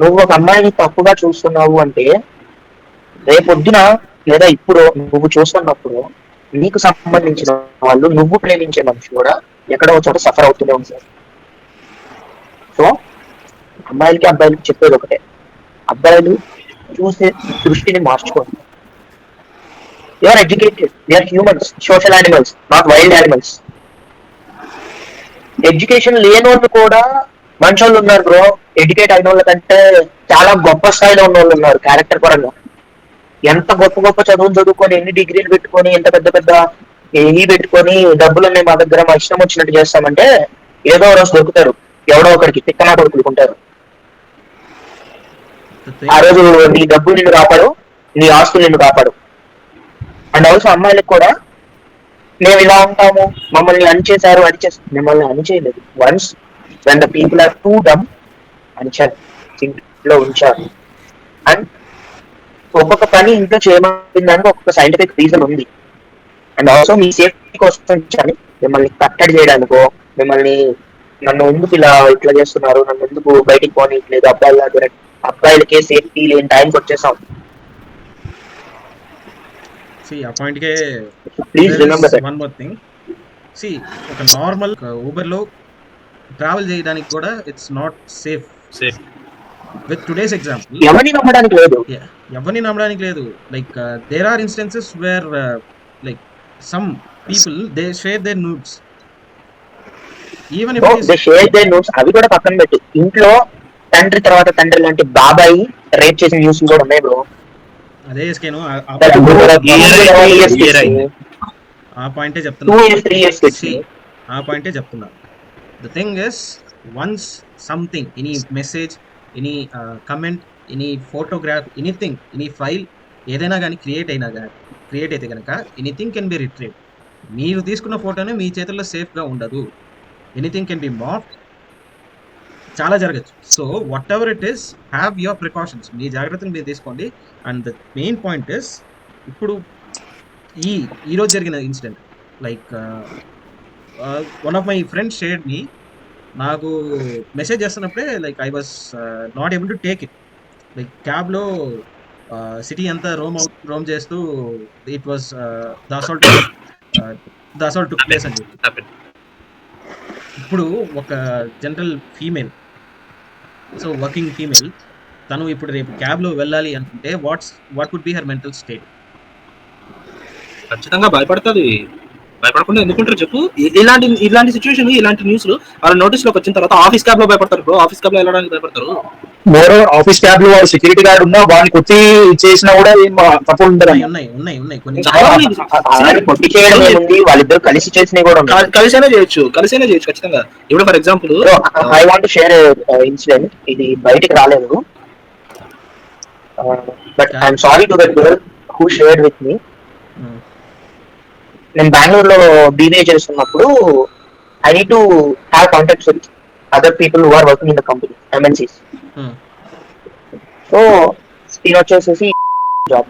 నువ్వు ఒక అమ్మాయిని తప్పుగా చూస్తున్నావు అంటే రేపొద్దున లేదా ఇప్పుడు నువ్వు చూస్తున్నప్పుడు నీకు సంబంధించిన వాళ్ళు, నువ్వు ప్రేమించే మనిషి కూడా ఎక్కడో చోట సఫర్ అవుతూనే ఉంటారు. సో అమ్మాయిలకి అబ్బాయిలకి చెప్పేది ఒకటే, అబ్బాయిలు చూసే దృష్టిని మార్చుకోండి. They are educated, they are humans, social animals, not wild animals. Education లేని వాళ్ళు కూడా మంచి వాళ్ళు ఉన్నారు బ్రో. ఎడ్యుకేట్ అయిన వాళ్ళ కంటే చాలా గొప్ప స్థాయిలో ఉన్న వాళ్ళు ఉన్నారు క్యారెక్టర్ పరంగా. ఎంత గొప్ప గొప్ప చదువులు చదువుకొని, ఎన్ని డిగ్రీలు పెట్టుకొని, ఎంత పెద్ద పెద్ద పెట్టుకొని, డబ్బులన్నీ మా దగ్గర మా ఇష్టం వచ్చినట్టు చేస్తామంటే ఏదో రోజు దొరుకుతారు, ఎవడో ఒకరికి తిక్కనా కొడుకుంటారు. ఆ రోజు నీ డబ్బు నిన్ను కాపాడు, నీ ఆస్తులు నిన్ను కాపాడు. అండ్ ఆల్సో అమ్మాయిలకు కూడా మేము ఇలా ఉంటాము, మమ్మల్ని అణిచేశారు, మిమ్మల్ని అణిచేయలేదు. Once when the people are too dumb అణిచారు, ఇంట్లో ఉంచారు. అండ్ ఒక్కొక్క పని ఇంట్లో చేయడానికి ఒక్కొక్క సైంటిఫిక్ రీజన్ ఉంది. అండ్ ఆల్సో మీ సేఫ్టీ కోసం మిమ్మల్ని కట్టడి చేయడానికో, మిమ్మల్ని నన్ను ఎందుకు ఇట్లా చేస్తున్నారు, నన్ను ఎందుకు బయటికి పోనీయట్లేదు, అబ్బాయిలకే సేఫ్టీ లేని టైంకి వచ్చేసాం. ఆ పాయింట్కే please remember that. One more thing, ఒక నార్మల్ ఊబర్ లో ట్రావెల్ చేయడానికి కూడా it's not safe. With today's example ఎవరిని నమ్మడానికి లేదు. Like there are instances where like some people they share their nudes. Even అవి కూడా పక్కన పెట్టి ఇంట్లో తండ్రి తర్వాత తండ్రి లాంటి బాబాయి రేప్ చేసిన న్యూస్ కూడా ఉన్నాయి బ్రో. అదే ఆ పాయింటే చెప్తున్నా. The thing is, once something, any message, any comment, any photograph, anything, any file ఏదైనా కానీ క్రియేట్ అయితే కనుక ఎనీథింగ్ కెన్ బి రిట్రీవ్. మీరు తీసుకున్న ఫోటోని మీ చేతుల్లో సేఫ్గా ఉండదు. ఎనీథింగ్ కెన్ బి మార్క్, చాలా జరగచ్చు. So whatever it is, have your precautions, మీ జాగ్రత్తలు మీరు తీసుకోండి. And the main point is, ఇప్పుడు ఈరోజు జరిగిన incident, like one of my friends shared me, నాకు మెసేజ్ చేస్తున్నప్పుడే like I was not able to take it. Like క్యాబ్లో సిటీ అంతా రోమ్ చేస్తూ it was the assault took place అని చెప్పి. ఇప్పుడు ఒక general female, so working female, తను ఇప్పుడు రేపు క్యాబ్లో వెళ్ళాలి అనుకుంటే what would be her mental state? ఖచ్చితంగా భయపడుతుంది. భయపడకుండా ఎందుకుంటారు చెప్పు? ఇలాంటి సిచ్యువేషన్, ఇలాంటి న్యూస్ వాళ్ళ నోటీస్ లోకి వచ్చిన తర్వాత ఆఫీస్ క్యాబ్ లో భయపడతారు బ్రో. ఆఫీస్ క్యాబ్ లో వెళ్ళడానికి భయపడతారు. మోరో ఆఫీస్ క్యాబ్ లో వాడు సెక్యూరిటీ గార్డ్ ఉన్నా వాడిని కొట్టి చేసినా కూడా ఏం తప్పు ఉంటుంది. ఉన్నాయి కొన్ని వాళ్ళిద్దరు కలిసి చేసినవి కూడా ఉన్నాయి. కలిసైనా చేయొచ్చు ఖచ్చితంగా. ఇప్పుడు for example I want share incident. ఇది బయటికి రాలేదు, but I'm sorry to that girl who shared with me. నేను బెంగళూరులో BBA చేస్తున్నప్పుడు I need to have contacts with other people who are working in the company, MNCs. So నేను వచ్చేసేసి job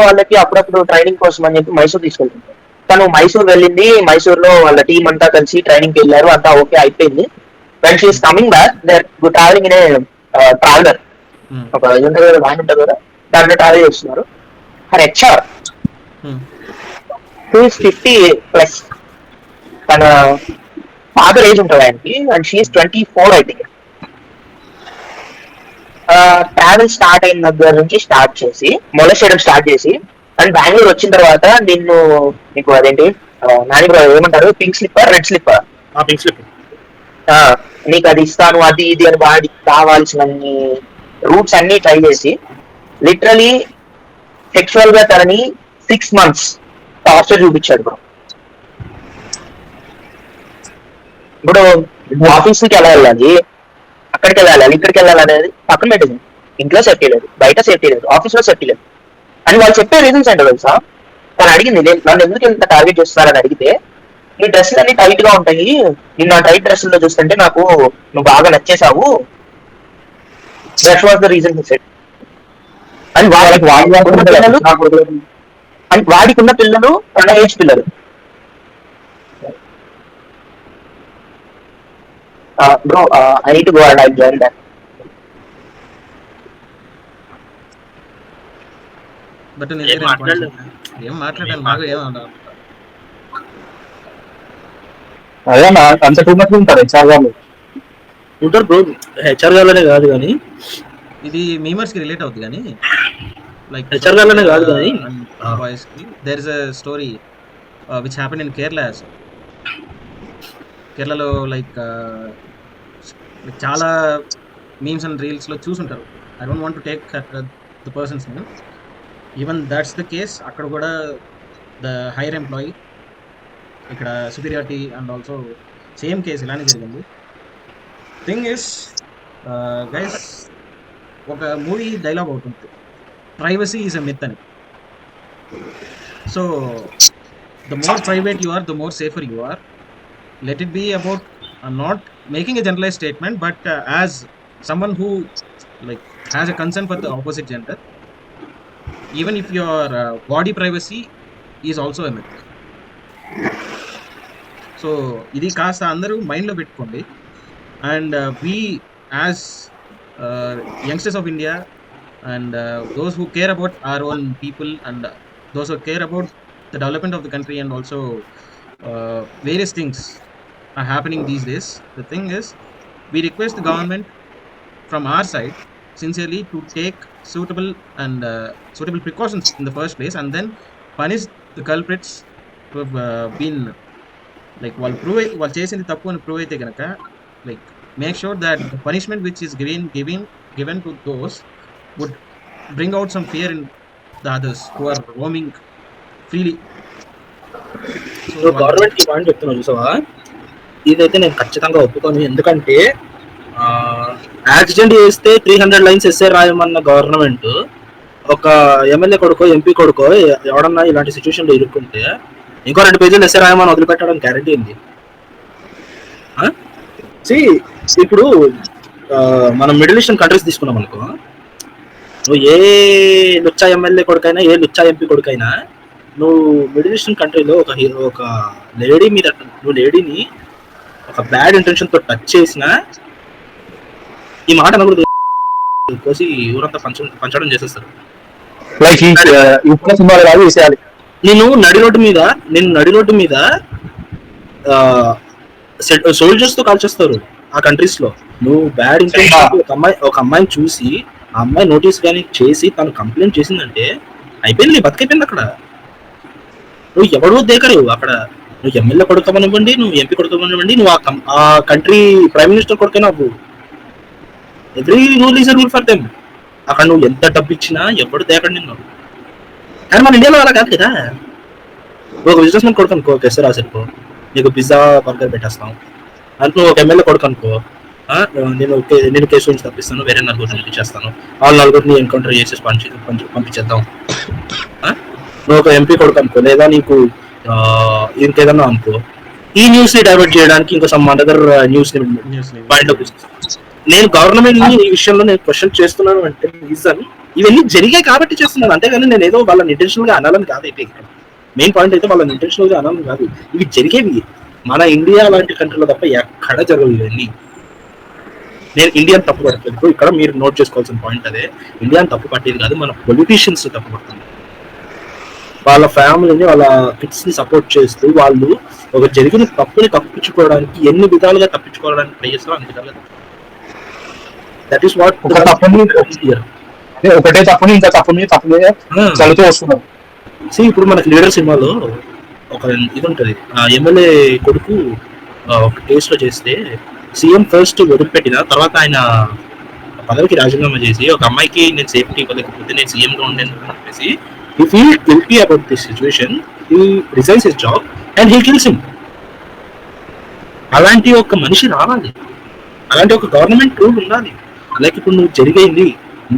వాళ్ళకి అప్పుడప్పుడు ట్రైనింగ్ కోసం అని చెప్పి మైసూర్ తీసుకెళ్తుంది. తను మైసూర్ వెళ్ళింది, మైసూర్లో వాళ్ళ టీం అంతా కలిసి ట్రైనింగ్కి వెళ్ళారు, అంతా ఓకే అయిపోయింది. When she is coming back, they are travelling in a traveller, ఒక ఇది ఉంటుంది కదా, వ్యాన్ ఉంటుంది కదా, దాంట్లో ట్రావెల్ చేస్తున్నారు. హర్ HR who is 50+, తన ఫాదర్ ఏజ్ ఉంటుంది ఆయనకి, and she is 24 I think. Travel start అయిన దగ్గర నుంచి స్టార్ట్ చేసి మొలస్ చేయడం స్టార్ట్ చేసి, అండ్ బెంగళూరు వచ్చిన తర్వాత నీకు అదేంటి నాని బ్రో ఏమంటారు, పింక్ స్లిప్పర్, రెడ్ స్లిప్పర్, ఆ పింక్ స్లిప్ నీకు అది ఇస్తాను అది ఇది అని వాడికి కావాల్సిన రూట్స్ అన్ని ట్రై చేసి లిటరలీ సెక్షువల్ గా తనని 6 months టార్చర్ చూపించాడు బ్రో. ఇప్పుడు ఆఫీస్ కి ఎలా వెళ్ళాలి, అక్కడికి వెళ్ళాలి, ఇక్కడికి వెళ్ళాలి అనేది పక్కన పెట్టింది. ఇంట్లో సేఫ్టీ లేదు, బయట సేఫ్టీ లేదు, ఆఫీస్ లో సేఫ్టీ లేదు అని వాళ్ళు చెప్పే రీజన్స్ ఏంటో తెలుసా? తను అడిగింది, నన్ను ఎందుకు ఇంత టార్గెట్ చేస్తారని అడిగితే, నీ డ్రెస్సులు అన్ని టైట్ గా ఉంటాయి, నిన్న టైట్ డ్రెస్సుల్లో చూస్తుంటే నాకు నువ్వు బాగా నచ్చేసావు, that was the reason set. And వాడికి ఉన్న పిల్లలు తన ఏజ్ పిల్లలు. Bro I need to go and I join that. But ఏం మాట్లాడలేదు. ఏం మాట్లాడాను బాగా ఏమన్నా అదే అంత టూ మచ్ ఉంటారు హెచ్ఆర్ వాళ్ళు. ఉంటారు బ్రో, హెచ్ఆర్ గానే కాదు కానీ, ఇది మీమర్స్ కి రిలేట్ అవుతుంది కానీ లైక్ హెచ్ఆర్ గానే కాదు కానీ బాయ్స్ కి there is a story which happen in Kerala. కేరళలో లైక్ చాలా మీమ్స్ అండ్ రీల్స్ లో చూసుంటారు. I don't want to take the person's name, even that's the case. అక్కడ కూడా ద హైయర్ ఎంప్లాయీ, ఇక్కడ superiority and also same case ఇలానే జరిగింది. Thing is guys, ఒక మూవీ డైలాగ్ అవుతుంది, ప్రైవసీ ఈజ్ అ మిత్ అని. So the more private you are, the more safer you are. Let it be about not making a generalized statement, but as someone who like has a concern for the opposite gender, even if your body privacy is also a myth. So ఇది కాస్త అందరూ మైండ్లో పెట్టుకోండి. And we as youngsters of India and those who care about our own people and those who care about the development of the country and also various things are happening these days. The thing is, we request the government from our side sincerely to take suitable and suitable precautions in the first place, and then punish the culprits who have been like వాళ్ళు చేసింది తప్పు అని prove అయితే కనుక, like make sure that the punishment which is given to those would bring out some fear in the others who are roaming freely. So government కి point చెప్తున్నా చూసావా, ఇదైతే నేను ఖచ్చితంగా ఒప్పుకోను. ఎందుకంటే యాక్సిడెంట్ చేస్తే 300 lines ఎస్ఏ రాయమన్న గవర్నమెంట్, ఒక ఎమ్మెల్యే కొడుకో ఎంపీ కొడుకో ఎవడన్నా ఇలాంటి సిచ్యువేషన్లో ఇరుక్కుంటే ఇంకో 2 పేజీలు ఎస్ఏ రాయమని వదిలిపెట్టడం గ్యారంటీ ఉంది. ఇప్పుడు మనం మిడిల్ ఈస్టర్న్ కంట్రీస్ తీసుకున్నాం అనుకో, నువ్వు ఏ లుచ్చా ఎమ్మెల్యే కొడుకైనా ఏ లుచ్చా ఎంపీ కొడుకైనా, నువ్వు మిడిల్ ఈస్టర్న్ కంట్రీలో ఒక లేడీ మీద, నువ్వు లేడీని ఒక బ్యాడ్ ఇంటెన్షన్ తో టచ్ చేసినా ఈ మాట అనకూడదు, కోసి ఊరంతా పంచడం చేసేస్తారు. లైక్ నేను నడి రోడ్డు మీద సోల్జర్స్ తో కాల్చేస్తారు ఆ కంట్రీస్ లో. నువ్వు బ్యాడ్ ఇంటెన్షన్ ఒక అమ్మాయిని చూసి ఆ అమ్మాయి నోటీస్ కానీ చేసి తను కంప్లైంట్ చేసిందంటే అయిపోయింది, బతికైపోయింది అక్కడ. నువ్వు ఎవడో దేకరు అక్కడ. నువ్వు ఎమ్మెల్యే కొడుకోమనివ్వండి, నువ్వు ఎంపీ కొడుకోమనివ్వండి, నువ్వు ఆ కంట్రీ ప్రైమ్ మినిస్టర్ కొడుకైనా అవ్వు, every rule is rule for them. అక్కడ నువ్వు ఎంత డబ్బు ఇచ్చినా ఎవడు దేకండి నిన్ను. కానీ మన ఇండియాలో అలా కాదు కదా. ఒక బిజినెస్ మ్యాన్ కొడుకు అనుకో, కేసే రాసేసుకో, నీకు పిజ్జా బర్గర్ పెట్టేస్తాం. అంటే నువ్వు ఒక ఎమ్మెల్యే కొడుకు అనుకో, నేను కేసు నుంచి తప్పిస్తాను, వేరే నలుగురిని పంపించేస్తాను, వాళ్ళు నలుగురిని ఎన్కౌంటర్ చేసేసి పంపించేద్దాం. నువ్వు ఒక ఎంపీ కొడుకు అనుకో, లేదా నీకు ఇంకేదన్నా అనుకో, ఈ న్యూస్ ని డైవర్ట్ చేయడానికి ఇంకో సమ్ అదర్ న్యూస్ ని పాయింట్ ఆఫ్. నేను గవర్నమెంట్ ని ఈ విషయంలో నేను క్వశ్చన్ చేస్తున్నాను అంటే రీజన్ ఇవన్నీ జరిగాయి కాబట్టి చేస్తున్నాను, అంతేగాని నేను ఏదో వాళ్ళని ఇంటెన్షనల్ గా అనాలని కాదు. అయితే ఇక్కడ మెయిన్ పాయింట్ అయితే వాళ్ళని ఇంటెన్షనల్ గా అనాలని కాదు, ఇవి జరిగేవి మన ఇండియా లాంటి కంట్రీలో తప్ప ఎక్కడ జరగలేదు ఇవన్నీ. నేను ఇండియాని తప్పు పట్టలేదు ఇక్కడ, మీరు నోట్ చేసుకోవాల్సిన పాయింట్ అదే, ఇండియాని తప్పు పట్టేది కాదు, మన పొలిటీషియన్స్ తప్పు పడుతుంది. వాళ్ళ ఫ్యామిలీని వాళ్ళ కిడ్స్ ని సపోర్ట్ చేస్తూ వాళ్ళు ఒక జరిగిన తప్పుని తప్పించుకోవడానికి ఎన్ని విధాలుగా తప్పించుకోవడానికి ట్రై చేస్తారో అన్ని విధాలుగా. దట్ ఈస్ వాట్ ఒక తప్పుని ఒకటే తప్పుని ఇంకా తప్పు మీద చదువుతూ వస్తున్నారు. ఇప్పుడు మనకి లీడర్ సినిమాలో ఒక ఇది ఉంటది, ఆ ఎమ్మెల్యే కొడుకు ఒక కేసులో చేస్తే సీఎం ఫస్ట్ వదిలిపెట్టిన తర్వాత ఆయన పదవికి రాజీనామా చేసి ఒక అమ్మాయికి నేను సేఫ్టీ ఇవ్వలేకపోతే నేను సీఎం గా ఉండేది అని చెప్పేసి he feel guilty about this situation, he resigns his job and he kills him. అలాంటి ఒక మనిషి రావాలి, అలాంటి ఒక గవర్నమెంట్ రూల్ ఉండాలి. అలాగే ఇప్పుడు నువ్వు జరిగింది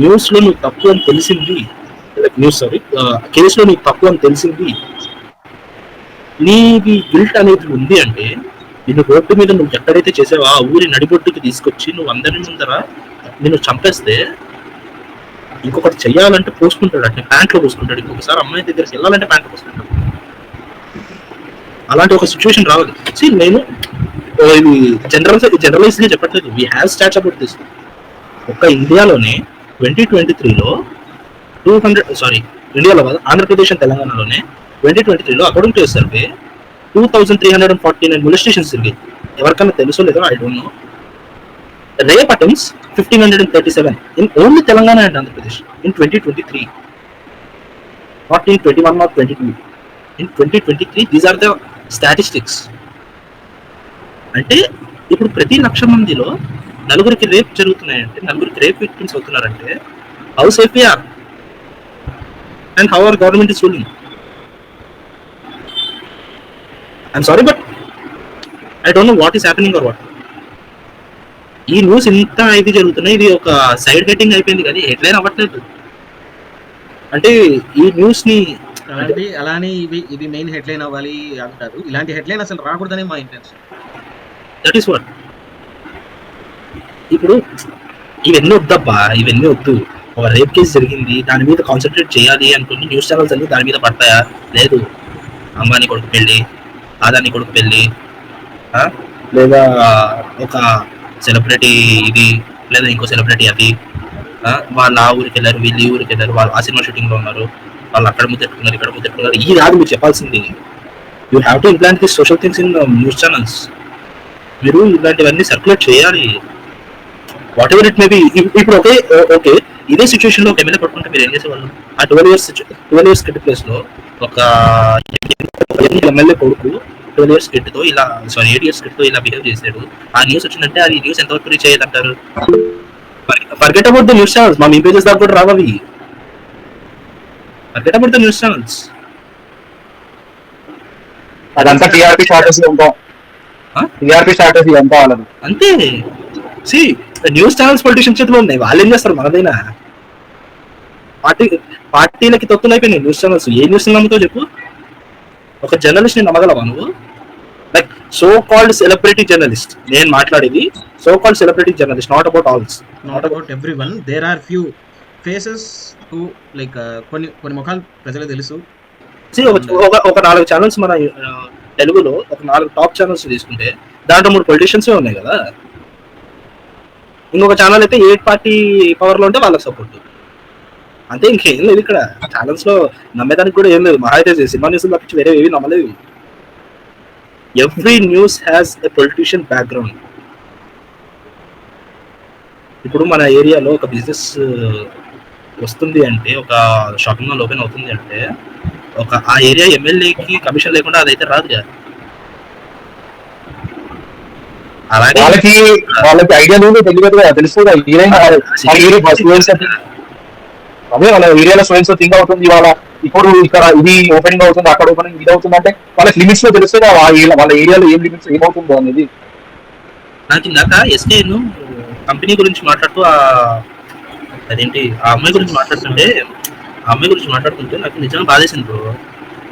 న్యూస్ లో నువ్వు తప్పు అని తెలిసింది, కేసులో నీకు తప్పు అని తెలిసింది, నీది గిల్ట్ అనేది ఉంది అంటే నిన్ను రోడ్డు మీద నువ్వు ఎక్కడైతే చేసావో ఆ ఊరి నడిబొడ్డుకి తీసుకొచ్చి నువ్వు అందరి ముందర నిన్ను చంపేస్తే ఇంకొకటి చెయ్యాలంటే పోసుకుంటాడు, అట్లా ప్యాంట్లో పోసుకుంటాడు, ఇంకొకసారి అమ్మాయి దగ్గరికి వెళ్ళాలంటే ప్యాంట్లో పోసుకుంటాడు. అలాంటి ఒక సిచ్యువేషన్ రావాలి. నేను ఇది జనరలైజ్ గా చెప్పట్లేదు, we have stats about this. ఒక్క ఇండియాలోనే 2023లో ఇండియాలో కాదు, ఆంధ్రప్రదేశ్ అండ్ తెలంగాణలోనే 2023లో అకార్డింగ్ టు సర్వే 2349 మొలిస్టేషన్స్ జరిగాయి. ఎవరికైనా తెలుసో లేదో I don't no. Rape attempts 1537 in only Telangana and Andhra Pradesh in 2023, not in 21 or 22. In 2023 these are the statistics. అంటే ఇప్పుడు ప్రతి 1,00,000 మందిలో 4 రేప్ జరుగుతున్నాయంటే, 4 రేప్ విక్టిమ్స్ అవుతున్నారంటే how safe we are and how our government is ruling. I'm sorry but I don't know what is happening or what. ఈ news ఇంత ఇది జరుగుతున్నాయి, ఇది ఒక సైడ్ హెడ్డింగ్ అయిపోయింది కానీ హెడ్లైన్ అవ్వట్లేదు. అంటే ఈ న్యూస్ ని అలానే ఇది మెయిన్ హెడ్లైన్ అవ్వాలి అంటారు. ఇలాంటి హెడ్లైన్ అసలు రాకూడదని మా ఇంటెన్షన్. That is what. ఇప్పుడు ఇవన్నీ వద్దబ్బా, ఇవన్నీ వద్దు. ఒక రేప్ కేసు జరిగింది, దాని మీద కాన్సన్ట్రేట్ చేయాలి అనుకుని న్యూస్ ఛానల్స్ అన్ని దాని మీద పడతాయా? లేదు. అంబానీ కొడుకు పెళ్ళి, ఆదాని కొడుకు పెళ్ళి, లేదా ఒక సెలబ్రిటీ ఇది, లేదా ఇంకో సెలబ్రిటీ అది, వాళ్ళు ఆ ఊరికి వెళ్ళారు, వీళ్ళు ఈ ఊరికి వెళ్ళారు, వాళ్ళు ఆ సినిమా షూటింగ్ లో ఉన్నారు, వాళ్ళు అక్కడ ముద్దెట్టుకున్నారు, ఇక్కడ ముద్దెట్టుకున్నారు. ఇది కాదు మీరు చెప్పాల్సింది. You have to implant this social things in news channels. మీరు ఇలాంటివన్నీ సర్క్యులేట్ చేయాలి, what ever it may be. ఇప్పుడు ఓకే ఇదే సిచ్యువేషన్ లో ఒక ఎమ్మెల్యే పట్టుకుంటే మీరు ఏం చేసేవాళ్ళు? ఆ 12 years కిట్ ప్లేస్ లో ఒక ఎమ్మెల్యే కొడుకు 12 years కిట్ తో ఇలా 8 years కిట్ తో ఇలా బిహేవ్ చేశాడు. ఆ న్యూస్ వచ్చిందంటే అది న్యూస్ ఎంతవరకు రీచ్ అయ్యేదంటారు? Forget about the news channels. మా మీ పేజెస్ దాకా కూడా రావాలి. Forget about the news channels. అదంతా టీఆర్పీ స్ట్రాటజీ ఉంటాం, టీఆర్పీ స్ట్రాటజీ అంతా వాళ్ళది అంతే. సి న్యూస్ ఛానల్స్ పొలిటీషియన్ చేతిలో ఉన్నాయి, వాళ్ళు ఏం చేస్తారు? మనదైనా పార్టీలకి తొత్తులు అయిపోయినాయి న్యూస్ ఛానల్స్. ఏ న్యూస్ నమ్ముతావు చెప్పు? ఒక జర్నలిస్ట్ ని నమ్మగలవా నువ్వు? Like so called celebrity journalist, నేను మాట్లాడేది so called celebrity journalist, not about alls, not about everyone. There are few faces who like కొన్ని ముఖాలు ప్రజలకు తెలుసు. ఒక 4 ఛానల్స్ మన తెలుగులో ఒక 4 టాప్ ఛానల్స్ తీసుకుంటే దాంట్లో 3 పొలిటీషియన్స్ ఉన్నాయి కదా. ఇంకొక ఛానల్ అయితే ఏ పార్టీ పవర్ లో ఉంటే వాళ్ళకి సపోర్ట్, అంతే. ఇంకేం లేదు ఇక్కడ ఛానల్స్ లో. నమ్మేదానికి కూడా ఏం లేదు. మహా అయితే సినిమా న్యూస్ తప్పించి వేరే ఏవి నమ్మలేదు. Every news has a politician background. ఇప్పుడు మన ఏరియాలో ఒక బిజినెస్ వస్తుంది అంటే, ఒక షాపింగ్ మాల్ ఓపెన్ అవుతుంది అంటే, ఆ ఏరియా ఎమ్మెల్యేకి కమిషన్ లేకుండా అదైతే రాదు కదా. అలాగే వాళ్ళకి ఐడియా లేదు, తెలియదు, తెలుసు. అదే వాళ్ళ ఏరియాలో స్వయం థింక్ అవుతుంది. వాళ్ళ ఇప్పుడు ఇక్కడ ఇది ఓపెనింగ్ అవుతుంది, అక్కడ ఓపెనింగ్ ఇది అవుతుంది అంటే వాళ్ళకి లిమిట్స్ లో తెలుస్తుంది వాళ్ళ ఏరియాలో ఏం లిమిట్స్ ఏమవుతుందో అనేది. నాకు ఇందాక ఎస్కే కంపెనీ గురించి మాట్లాడుతూ అదేంటి ఆ అమ్మాయి గురించి మాట్లాడుతుంటే నాకు నిజంగా బాధేసింది బ్రో.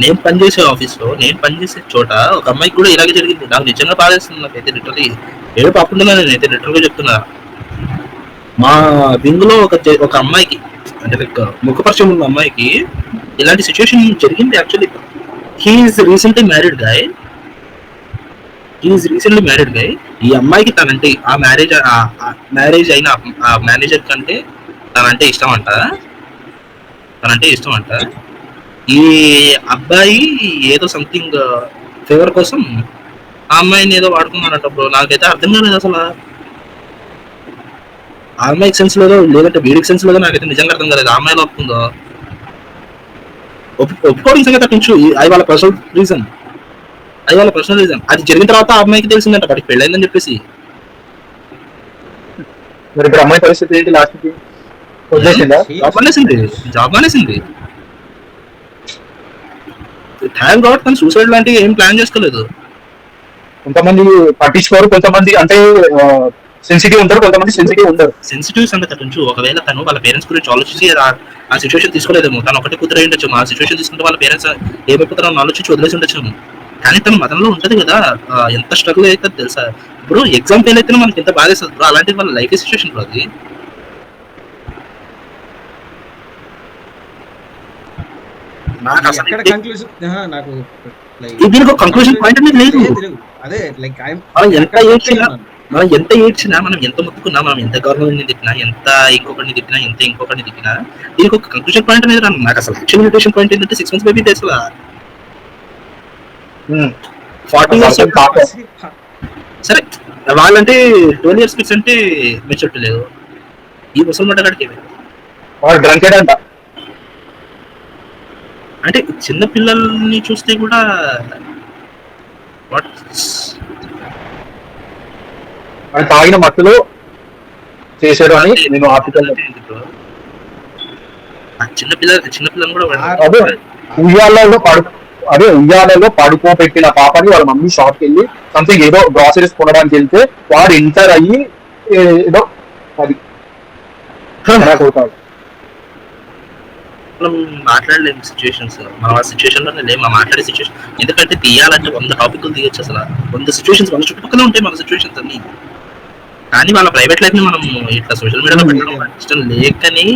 నేను పనిచేసే ఆఫీస్లో, నేను పనిచేసే చోట ఒక అమ్మాయికి కూడా ఇలాగే జరిగింది. నాకు నిజంగా బాధేస్తుంది. నాకైతే లిటరలీ ఏదో పాపకుండా నేనైతే లిటరల్గా చెప్తున్నా. మా వింగ్ లో ఒక అమ్మాయికి, అంటే లైక్ ముఖపరిచయం ఉన్న అమ్మాయికి ఇలాంటి సిచ్యువేషన్ జరిగింది. Actually he is recently married guy. ఈ అమ్మాయికి తనంటే ఆ మ్యారేజ్ అయిన ఆ మేనేజర్ కంటే తనంటే ఇష్టం అంట. ఈ అబ్బాయి ఏదో సంథింగ్ ఫేవర్ కోసం ఆ అమ్మాయిని ఏదో వాడుకున్నాడంట బ్రో. నాకైతే అర్థం కాలేదు అసలు. ఆ అమ్మాయికి సెన్స్ లేదో లేదంటే వీడికి సెన్స్ లేదో నాకైతే నిజంగా అర్థం కాలేదు. ఆ అమ్మాయిలో ఒప్పుకుందో ఒప్పుకోవడం సంగతి అట్టించు. అది వాళ్ళ పర్సనల్ రీజన్, అది జరిగిన తర్వాత ఆ అమ్మాయికి తెలిసిందంట వాడికి పెళ్ళైందని చెప్పేసి. మరి ఇప్పుడు అమ్మాయి పరిస్థితి ఏంటి? లాస్ట్ కి వదిలేసిందా? జాబ్ మానేసింది. థ్యాంక్ గాడ్ తను సూసైడ్ లాంటివి ఏం ప్లాన్ చేసుకోలేదు. కొంతమంది పట్టించుకోరు, కొంతమంది అంటే సెన్సిటివ్ ఉంటారు, కొంతమంది సెన్సిటివ్ ఉంటారు. సెన్సిటివ్ సంగతి అటుంచు. ఒకవేళ తను వాళ్ళ పేరెంట్స్ గురించి ఆలోచించి ఆ సిచ్యువేషన్ తీసుకోలేదేమో. తను ఒకటి కుదిరే ఉండొచ్చు. ఆ సిచ్యువేషన్ తీసుకుంటే వాళ్ళ పేరెంట్స్ ఏమైపోతారో ఆలోచించి వదిలేసి ఉండొచ్చు. కానీ తను మతంలో ఉంటది కదా, ఎంత స్ట్రగుల్ అయితే తెలుసా బ్రో. ఎగ్జామ్ ఫెయిల్ అయితే మనకి ఎంత బాధేస్తుంది బ్రో. అలాంటి వాళ్ళ లైఫ్ సిచ్యువేషన్ బ్రో అది. నాకు అసలు ఎక్కడ కంక్లూజన్ నాకు దీనికి ఒక కంక్లూజన్ పాయింట్ అనేది లేదు. అదే లైక్ మనం ఎంత ఏడ్చినా, మనం ఎంత మొత్తుకున్నా, మనం ఎంత గవర్నమెంట్ ని తిట్టినా, ఎంత ఇంకొకరిని తిట్టినా దీనికి ఒక కంక్లూజన్ పాయింట్ అనేది రాను. నాకు అసలు యాక్చువల్ న్యూట్రిషన్ పాయింట్ ఏంటంటే 6 months బేబీ అసలు 40 years సరే వాళ్ళంటే 12 years కిడ్స్ అంటే మెచ్యూరిటీ లేదు. ఈ ముసల్మట కాడికి డ్రంకెడ్ అంట. అంటే చిన్న పిల్లల్ని చూస్తే కూడా తాగిన మత్తులో చేశారు అని నేను ఆర్టికల్. చిన్న పిల్లలు కూడా అదే ఉయ్యాలలో పడుకోబెట్టిన పాపని వాళ్ళ మమ్మీ షాప్కి వెళ్ళి సంథింగ్ ఏదో గ్రాసరీస్ కొనడానికి వెళ్తే వాడు ఎంటర్ అయ్యి ఏదో అది మనం మాట్లాడలేము సిచ్యువేషన్స్. మనం ఆ సిచ్యువేషన్ లోనే లేము, మనం మాట్లాడే సిచ్యువేషన్. ఎందుకంటే తీయాలంటే 100 టాపిక్లు తీయొచ్చు. అసలు 100 సిచ్యువేషన్స్ మన చుట్టుపక్కల ఉంటాయి మన సిచ్యువేషన్స్ అన్ని. కానీ వాళ్ళ ప్రైవేట్ లైఫ్ ని మనం ఇట్లా సోషల్ మీడియాలో పెట్టడం ఇష్టం లేకని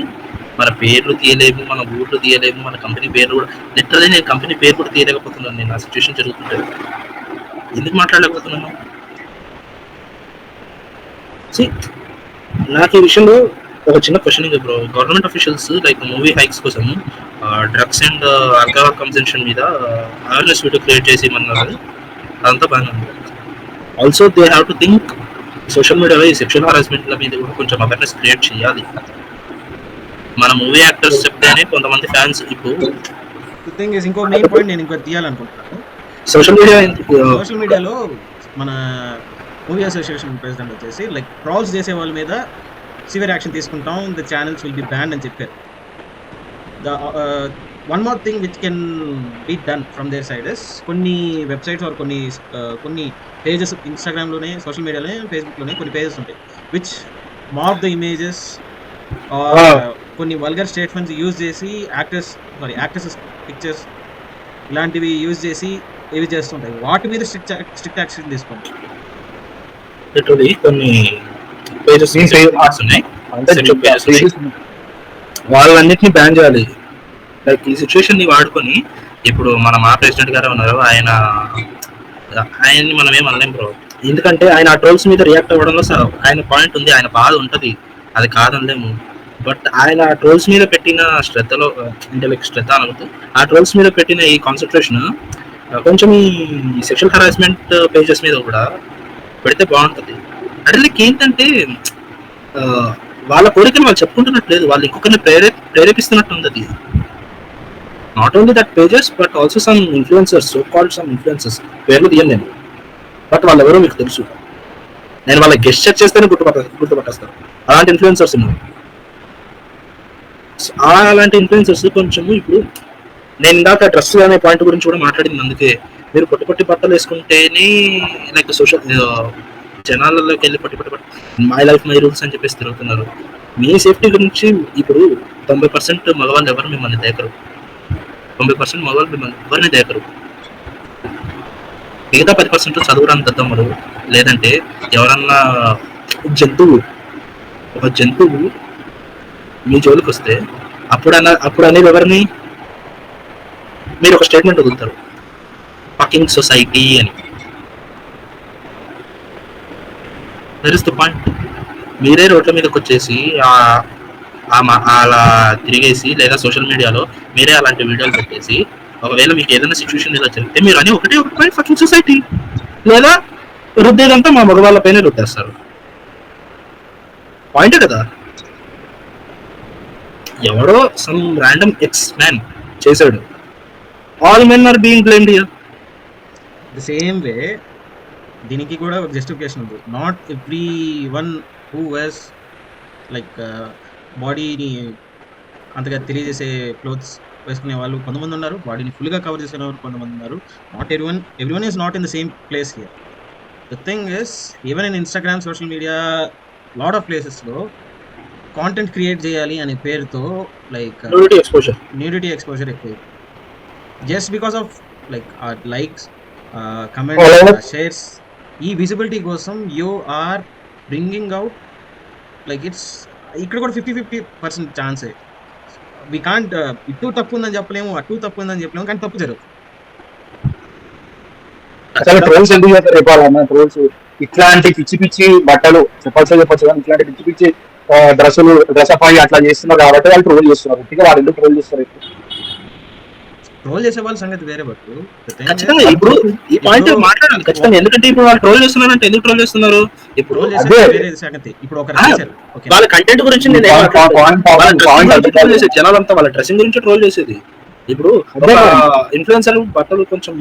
మన పేర్లు తీయలేము, మన ఊర్లు తీయలేము, మన కంపెనీ పేరు కూడా లిటరల్లీ నేను కంపెనీ పేరు కూడా తీయలేకపోతున్నాను. నేను ఆ సిచ్యువేషన్ జరుగుతుంటే ఎందుకు మాట్లాడలేకపోతున్నాను? నాకు ఈ విషయంలో ఒక చిన్న క్వశ్చన్ ఉంది bro. Government officials like movie hikes కోసం డ్రగ్స్ అండ్ ఆల్కహాల్ కన్సంప్షన్ మీద అవేర్నెస్ వీడియో క్రియేట్ చేసి ఇమ్మన్నారు. అదంతా బాగానే ఉంది. Also they have to think social మీడియాలో ఈ సెక్షువల్ హరాస్మెంట్ల మీద కూడా కొంచెం అవేర్నెస్ క్రియేట్ చేయాలి. మన మూవీ యాక్టర్స్ చెప్తేనే కొంతమంది ఫ్యాన్స్. ఇప్పుడు ఇంకో మెయిన్ పాయింట్ నేను ఇంకోటి తీయాలనుకుంటున్నాను. సోషల్ మీడియాలో మన మూవీ అసోసియేషన్ ప్రెసిడెంట్ వచ్చేసి లైక్ ట్రోల్స్ చేసే వాళ్ళ మీద సివియర్ యాక్షన్ తీసుకుంటాం, the channels will be ban అని చెప్పారు. One more thing which can be done from their side is కొన్ని వెబ్సైట్స్ ఆర్ కొన్ని పేజెస్ ఇన్స్టాగ్రామ్లోనే, సోషల్ మీడియాలోనే, ఫేస్బుక్లోనే కొన్ని పేజెస్ ఉంటాయి విచ్ మాప్ ద ఇమేజెస్ కొన్ని వల్గర్ స్టేట్మెంట్స్ యూజ్ చేసి యాక్టర్స్ పిక్చర్స్ ఇలాంటివి యూజ్ చేసి ఇవి చేస్తుంటాయి. వాటి మీద స్ట్రిక్ట్ యాక్షన్ తీసుకోండి. కొన్ని పేజెస్ ఉన్నాయి, వాళ్ళన్నిటిని బ్యాన్ చేయాలి. లైక్ ఈ సిచ్యువేషన్ ని వాడుకొని ఇప్పుడు మన మా ప్రెసిడెంట్ గారు ఉన్నారు, ఆయన్ని మనం ఏం అనలేం బ్రో. ఎందుకంటే ఆయన ఆ ట్రోల్స్ మీద రియాక్ట్ అవ్వడంలో ఆయన పాయింట్ ఉంది, ఆయన బాధ ఉంటుంది, అది కాదనలేము. బట్ ఆయన ఆ ట్రోల్స్ మీద పెట్టిన శ్రద్ధలో అంటే లైక్ శ్రద్ధ అనుకుంటే ఆ ట్రోల్స్ మీద పెట్టిన ఈ కాన్సన్ట్రేషన్ కొంచెం ఈ సెక్షువల్ హరాస్మెంట్ పేజెస్ మీద కూడా పెడితే బాగుంటుంది. అంటే లైక్ ఏంటంటే వాళ్ళ కోరికను వాళ్ళు చెప్పుకుంటున్నట్లేదు, వాళ్ళు ఇంకొకరిని ప్రేరేపిస్తున్నట్టు ఉంది. అది not only that pages but also some influencers, so called some influencers, పేర్లు తీయను నేను, బట్ వాళ్ళు ఎవరో మీకు తెలుసు. నేను వాళ్ళ గెస్చర్ చేస్తేనే గుర్తుపట్టేస్తాను. అలాంటి ఇన్ఫ్లుయెన్సర్స్ ఉన్నారు. అలాంటి ఇన్ఫ్లుయెన్సర్స్ కొంచెము ఇప్పుడు నేను ఇందాక డ్రెస్ అనే పాయింట్ గురించి కూడా మాట్లాడింది. అందుకే మీరు పొట్టి బట్టలు వేసుకుంటేనే లైక్ సోషల్ జనాలలోకి వెళ్ళి పట్టి మై లైఫ్ మై రూల్స్ అని చెప్పేసి తిరుగుతున్నారు. మీ సేఫ్టీ గురించి ఇప్పుడు 90% మగవాళ్ళు ఎవరు మిమ్మల్ని దేకరు, 90% మగవాళ్ళు మిమ్మల్ని ఎవరిని దేకరు. మిగతా 10% చదువురాని దద్దమ్మలు, లేదంటే ఎవరన్నా ఒక జంతువు మీ జోలికి వస్తే అప్పుడు అనేది ఎవరిని మీరు ఒక స్టేట్మెంట్ వదులుతారు, ఫకింగ్ సొసైటీ అని. That is the point. మీరే రోడ్ల మీదకి వచ్చేసి అలా తిరిగేసి లేదా సోషల్ మీడియాలో మీరే అలాంటి వీడియోలు పెట్టేసి ఒకవేళ మీకు ఏదైనా సిచ్యువేషన్ ఇలా జరిగితే మీరు అని ఒకటే ఒక పాయింట్ ఫకింగ్ సొసైటీ లేదా రుద్దేదంతా మా మగవాళ్ళ పైన రుద్దేస్తారు. పాయింటే కదా. ఎవడో సమ్ ర్యాండమ్ ఎక్స్ మ్యాన్ చేశాడు, all men are being blamed here. The same way దీనికి కూడా ఒక జస్టిఫికేషన్ ఉంది. Not everyone who wears like బాడీని అంతగా తెలియజేసే క్లోత్స్ వేసుకునే వాళ్ళు కొంతమంది ఉన్నారు, బాడీని ఫుల్గా కవర్ చేసే వాళ్ళు కొంతమంది ఉన్నారు. Not everyone is not in the same place here. The thing is even in Instagram, social media, lot of ప్లేసెస్లో కాంటెంట్ క్రియేట్ చేయాలి అనే పేరుతో లైక్ న్యూడిటీ ఎక్స్పోజర్ ఎక్కువ. Just because of like likes, comments, shares, ఈ visibility కోసం you are bringing out like it's ఇక్కడ కూడా 50-50% ఛాన్సే. వి కాంట్ ఇటు తప్పు ఉందని చెప్పలేము, అటు తప్పు ఉందని చెప్పలేము, కానీ తప్పు జరుగుతుంది. అసలు ట్రోల్స్ ఎందుకు చేస్తారు చెప్పాలన్నా? ట్రోల్స్ ఇట్లాంటి పిచ్చి పిచ్చి బట్టలు చెప్పచ్చు కానీ ఇట్లాంటి పిచ్చి పిచ్చి డ్రెస్ అప్ అయ్యి అట్లా చేస్తున్నారు కాబట్టి వాళ్ళు ట్రోల్ చేస్తున్నారు. ఇక వాళ్ళు ఎందుకు ట్రోల్ చేస్తారు? ట్రోల్ చేసే వాళ్ళ సంగతి వేరే. బట్టు ఖచ్చితంగా ఇప్పుడు ఈ పాయింట్ మాట్లాడాలి ఖచ్చితంగా. ఎందుకంటే ఇప్పుడు వాళ్ళు ట్రోల్ చేస్తున్నారు అంటే ఎందుకు ట్రోల్ చేస్తున్నారు? ఇప్పుడు ట్రోల్ చేసే వేరే సంగతి. ఇప్పుడు ఒక వాళ్ళ కంటెంట్ గురించి జనాలంతా వాళ్ళ డ్రెస్సింగ్ గురించి ట్రోల్ చేసేది. ఇప్పుడు ఇన్ఫ్లుయెన్సర్ బట్టలు కొంచెం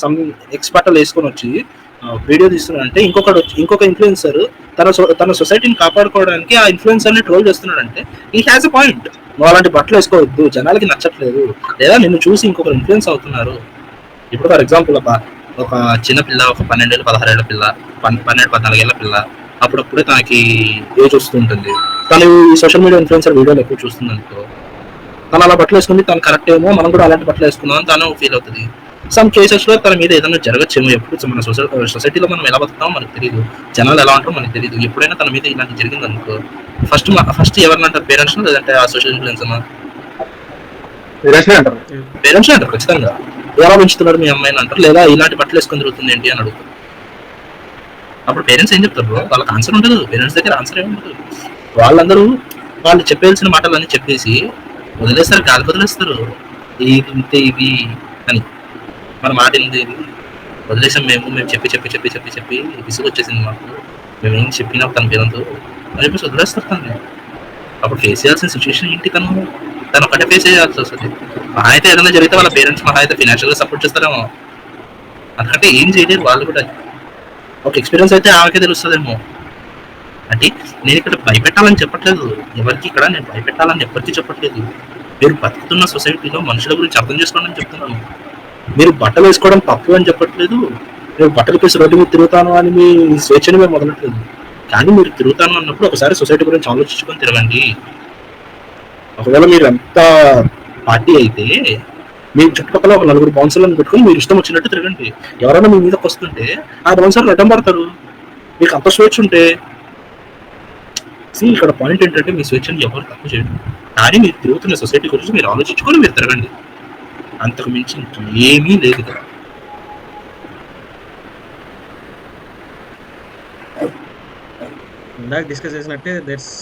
సమ్ ఎక్స్ బట్టలు వేసుకొని వచ్చి వీడియో తీస్తున్నాడంటే ఇంకొక ఇన్ఫ్లుయెన్సర్ తన సొసైటీని కాపాడుకోవడానికి ఆ ఇన్ఫ్లుయెన్సర్ ని ట్రోల్ చేస్తున్నాడంటే ఈ హ్యాస్ అ పాయింట్. నువ్వు అలాంటి బట్టలు వేసుకోవద్దు, జనాలకి నచ్చట్లేదు, లేదా నిన్ను చూసి ఇంకొకరు ఇన్ఫ్లుయెన్స్ అవుతున్నారు. ఇప్పుడు ఫర్ ఎగ్జాంపుల్ ఒక చిన్న పిల్ల, ఒక 12 ఏళ్ళ 16 ఏళ్ళ పిల్ల, 12-14 ఏళ్ళ పిల్ల, అప్పుడప్పుడే తనకి ఏజ్ వస్తుంటుంది. తను ఈ సోషల్ మీడియా ఇన్ఫ్లుయెన్సర్ వీడియోలు ఎక్కువ చూస్తుంది అనుకో, తను అలా బట్టలు వేసుకుంది, తను కరెక్ట్ ఏమో, మనం కూడా అలాంటి బట్టలు వేసుకుందాం అని తను ఫీల్ అవుతుంది. సమ్ కేసెస్ లో తన మీద ఏదైనా జరగచ్చేమో. ఎప్పుడు మన సొసైటీలో మనం ఎలా బతుకుతామో మనకు తెలియదు, జనాలు ఎలా ఉంటారో మనకు తెలియదు. ఎప్పుడైనా తన మీద ఇలాంటి జరిగింది అనుకో, ఫస్ట్ ఎవరిని అంటారు? పేరెంట్స్, లేదంటే ఆ సోషల్ ఇన్ఫ్లుయెన్సర్? పేరెంట్స్ అంటారు ఖచ్చితంగా. ఎలా పెంచుతున్నారు మీ అమ్మాయిని అంటారు, లేదా ఇలాంటి బట్టలు వేసుకొని తిరుగుతుంది ఏంటి అని అడుగుతారు. అప్పుడు పేరెంట్స్ ఏం చెప్తారు? వాళ్ళకి ఆన్సర్ ఉండదు, పేరెంట్స్ దగ్గర ఆన్సర్ ఏమి ఉండదు. వాళ్ళందరూ వాళ్ళు చెప్పాల్సిన మాటలన్నీ చెప్పేసి వదిలేస్తారు, గాలి వదిలేస్తారు. ఇంతే ఇవి అని మన మాట ఏంది వదిలేసాం మేము చెప్పి చెప్పి చెప్పి చెప్పి చెప్పి విసుగు వచ్చేసింది మాకు, మేము ఏం చెప్పినా తన పేరుతో అని చెప్పేసి వదిలేస్తారు తను. అప్పుడు ఫేస్ చేయాల్సిన సిచ్యువేషన్ ఏంటి? తను ఒకటే ఫేస్ చేయాల్సి వస్తుంది. మహా అయితే ఏదైనా జరిగితే వాళ్ళ పేరెంట్స్ మహా అయితే ఫైనాన్షియల్ గా సపోర్ట్ చేస్తారేమో, అందుకంటే ఏం చేయలేరు వాళ్ళు కూడా. ఒక ఎక్స్పీరియన్స్ అయితే ఆమెకే తెలుస్తుందేమో. అంటే నేను ఇక్కడ భయపెట్టాలని చెప్పట్లేదు ఎవరికి, ఇక్కడ నేను భయపెట్టాలని ఎవరికి చెప్పట్లేదు. మీరు బతుకుతున్న సొసైటీలో మనుషుల గురించి అర్థం చేసుకోండి అని చెప్తున్నాను. మీరు బట్టలు వేసుకోవడం తప్పు అని చెప్పట్లేదు, మీరు బట్టలు వేసి రోడ్డు మీద తిరుగుతాను అని మీ స్వేచ్ఛని మేము వదలట్లేదు. కానీ మీరు తిరుగుతాను అన్నప్పుడు ఒకసారి సొసైటీ గురించి ఆలోచించుకొని తిరగండి. ఒకవేళ మీరు ఎంత పార్టీ అయితే మీ చుట్టుపక్కల ఒక 4 బౌన్సర్లను పెట్టుకుని మీరు ఇష్టం వచ్చినట్టు తిరగండి. ఎవరైనా మీ మీదకి వస్తుంటే ఆ బౌన్సర్లు అడ్డం పడతారు. మీకు అంత స్వేచ్ఛ ఉంటే ఇక్కడ పాయింట్ ఏంటంటే మీ స్వేచ్ఛను ఎవరు తప్పు చేయడం, కానీ మీరు తిరుగుతున్న సొసైటీ గురించి మీరు ఆలోచించుకొని మీరు తిరగండి. అంతకు మించి ఏమీ లేదు కదా. ఇందాక డిస్కస్ చేసినట్టే దట్స్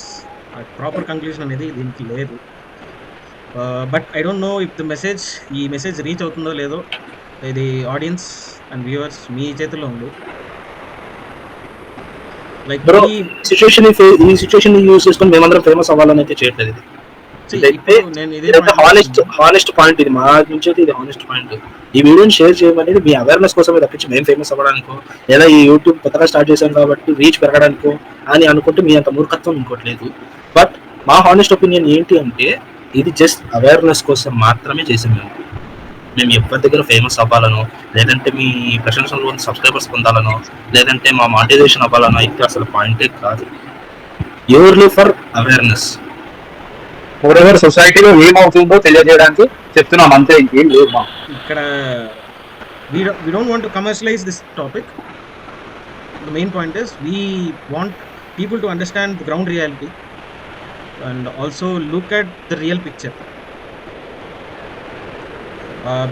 ప్రాపర్ కంక్లూజన్ అనేది దీనికి లేదు. But I don't no if ఈ మెసేజ్ రీచ్ అవుతుందో లేదో. ఇది ఆడియన్స్ అండ్ వ్యూవర్స్ మీ చేతుల్లో ఉంది. లైక్ ఈ సిచ్యువేషన్ యూజ్ చేసుకొని మేమందరం ఫేమస్ అవ్వాలని అయితే చేయట్లేదు. హానెస్ట్ పాయింట్ ఇది, మా నుంచి అయితే ఇది హానెస్ట్ పాయింట్. ఈ వీడియోని షేర్ చేయమనేది మీ అవేర్నెస్ కోసమే తప్పించి మేము ఫేమస్ అవ్వడానికో, లేదా ఈ యూట్యూబ్ కొత్తగా స్టార్ట్ చేశాం కాబట్టి రీచ్ పెరగడానికో అని అనుకుంటే మీ అంత మూర్ఖత్వం ఇంకోట్లేదు. బట్ మా హానెస్ట్ ఒపీనియన్ ఏంటి అంటే ఇది జస్ట్ అవేర్నెస్ కోసం మాత్రమే చేసాం. మేము ఎవరి దగ్గర ఫేమస్ అవ్వాలనో, లేదంటే మీ ప్రశంసలు సబ్స్క్రైబర్స్ పొందాలనో, లేదంటే మా మానిటైజేషన్ అవ్వాలనో అయితే అసలు పాయింటే కాదు. Purely for awareness. ఫోరెవర్ సొసైటీలో ఏమవుతుందో తెలియజేయడానికి చెప్తున్నాం అంతే, ఇంకేం లేదు. మా ఇక్కడ we don't want to commercialize this topic. The main point is we want people to understand the ground reality and also look at the real picture.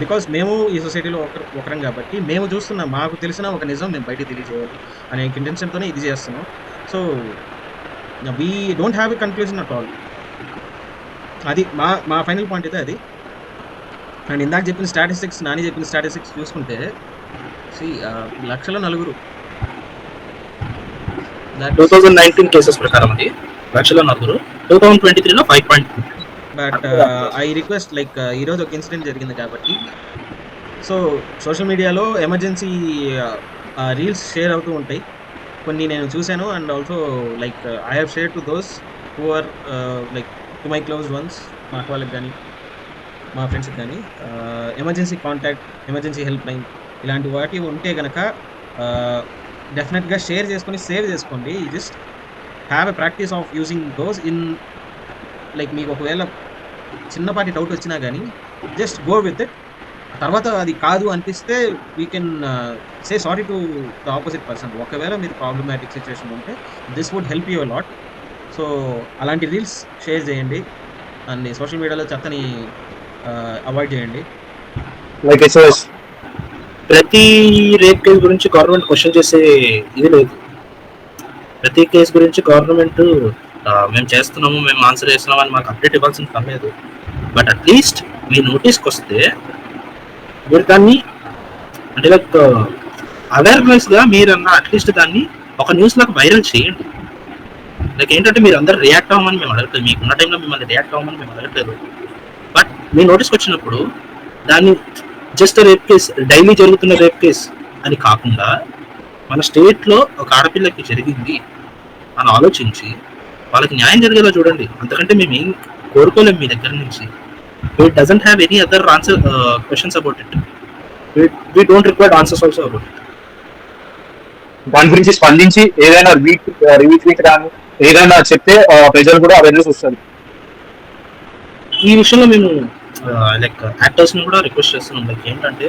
Because మేము ఈ సొసైటీలో ఒకరం కాబట్టి మేము చూస్తున్నాం, మాకు తెలిసిన ఒక నిజం మేము బయటకు తెలియజేయాలి అనే ఇంటెన్షన్తోనే ఇది చేస్తున్నాం. So we don't have a conclusion at all. అది మా ఫైనల్ పాయింట్ అయితే అది. అండ్ ఇందాక చెప్పిన స్టాటిస్టిక్స్, నాని చెప్పిన స్టాటిస్టిక్స్ చూసుకుంటే లక్షల నలుగురు. 2019 కేసెస్ ప్రకారం అది లక్షల నలుగురు, 2023లో 5.2. బట్ ఐ రిక్వెస్ట్ లైక్ ఈరోజు ఒక ఇన్సిడెంట్ జరిగింది కాబట్టి, సో సోషల్ మీడియాలో ఎమర్జెన్సీ రీల్స్ షేర్ అవుతూ ఉంటాయి. కొన్ని నేను చూశాను. And also like I have share to those who are like to my close ones, మా వాళ్ళకి కానీ మా ఫ్రెండ్స్కి కానీ emergency contact, emergency helpline ఇలాంటి వాటి ఉంటే కనుక డెఫినెట్గా షేర్ చేసుకొని సేవ్ చేసుకోండి. Just have a practice of using those in like మీకు ఒకవేళ చిన్నపాటి డౌట్ వచ్చినా కానీ జస్ట్ గో విత్ ఇట్. తర్వాత అది కాదు అనిపిస్తే we can say sorry to the opposite person. ఒకవేళ మీరు ప్రాబ్లమాటిక్ సిచ్యువేషన్ ఉంటే this would help you lot. So అలాంటి రీల్స్ షేర్ చేయండి అండ్ సోషల్ మీడియాలో చెత్తని అవాయిడ్ చేయండి. లైక్ ఎస్ఓఎస్ ప్రతి రేప్ కేసు గురించి గవర్నమెంట్ క్వశ్చన్ చేసే ఇది లేదు. ప్రతి కేసు గురించి గవర్నమెంట్ మేము చేస్తున్నాము, మేము ఆన్సర్ చేస్తున్నాము అని మాకు అప్డేట్ ఇవ్వాల్సిన పని లేదు. బట్ అట్లీస్ట్ మీ నోటీస్కి వస్తే మీరు దాన్ని అంటే లైక్ అవేర్నెస్గా మీరన్నా అట్లీస్ట్ దాన్ని ఒక న్యూస్ లాగా వైరల్ చేయండి. లైక్ ఏంటంటే మీరు అందరు రియాక్ట్ అవ్వమని మేము అడగట్లేదు, మీకున్న టైంలో మిమ్మల్ని రియాక్ట్ అవ్వమని మేము అడగట్లేదు. బట్ మీ నోటీస్కి వచ్చినప్పుడు దాన్ని జస్ట్ రేప్ కేస్, డైలీ జరుగుతున్న రేప్ కేస్ అని కాకుండా మన స్టేట్లో ఒక ఆడపిల్లకి జరిగింది అని ఆలోచించి వాళ్ళకి న్యాయం జరిగేలా చూడండి. అంతకంటే మేము ఏం కోరుకోలేము మీ దగ్గర నుంచి. We doesn't have any other answer questions about it. We don't require answers also about it. దాని గురించి స్పందించి ఏదైనా రీట్వీట్ కానీ ఏదైనా చెప్తే ప్రజలు కూడా అవేర్నెస్ వస్తుంది. ఈ విషయంలో మేము లైక్ యాక్టర్స్ని కూడా రిక్వెస్ట్ చేస్తున్నాం. లైక్ ఏంటంటే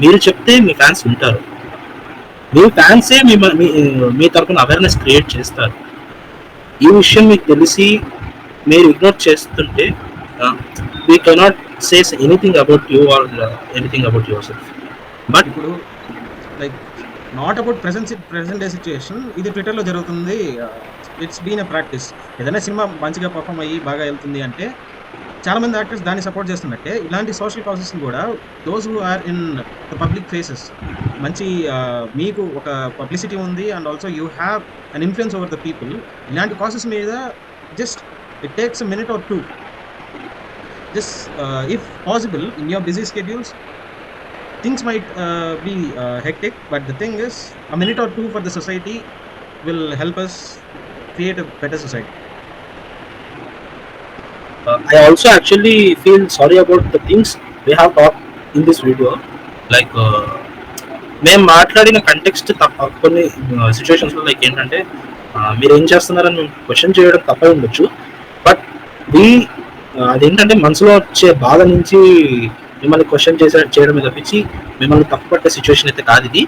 మీరు చెప్తే మీ ఫ్యాన్స్ వింటారు, మీ ఫ్యాన్సే మీ తరఫున అవేర్నెస్ క్రియేట్ చేస్తారు. ఈ విషయం మీకు తెలిసి మీరు ఇగ్నోర్ చేస్తుంటే we cannot say anything about you or anything about yourself. But ఇప్పుడు like not about present day situation, ఇది ట్విట్టర్లో జరుగుతుంది. It's been a practice. ఏదైనా సినిమా మంచిగా పర్ఫామ్ అయ్యి బాగా వెళ్తుంది అంటే చాలామంది యాక్టర్స్ దాన్ని సపోర్ట్ చేస్తున్నట్టే ఇలాంటి సోషల్ కాజెస్ని కూడా those who are in the public faces, మంచి మీకు ఒక పబ్లిసిటీ ఉంది and also you have an influence over the people. ఇలాంటి కాజెస్ మీద just it takes a minute or two. Just if possible in your busy schedules, things might be hectic, but the thing is a minute or two for the society will help us create a better society. I also actually feel sorry about the things we have talked in this video. Like మేము మాట్లాడిన context తప్ప కొన్ని సిచ్యువేషన్స్లో like ఏంటంటే మీరు ఏం చేస్తున్నారని మేము క్వశ్చన్ చేయడం తప్ప ఉండొచ్చు. బట్ అదేంటంటే మనసులో వచ్చే బాధ నుంచి మిమ్మల్ని క్వశ్చన్ చేయడం తప్పించి మిమ్మల్ని తప్పుపట్టే సిచ్యువేషన్ అయితే కాదు ఇది.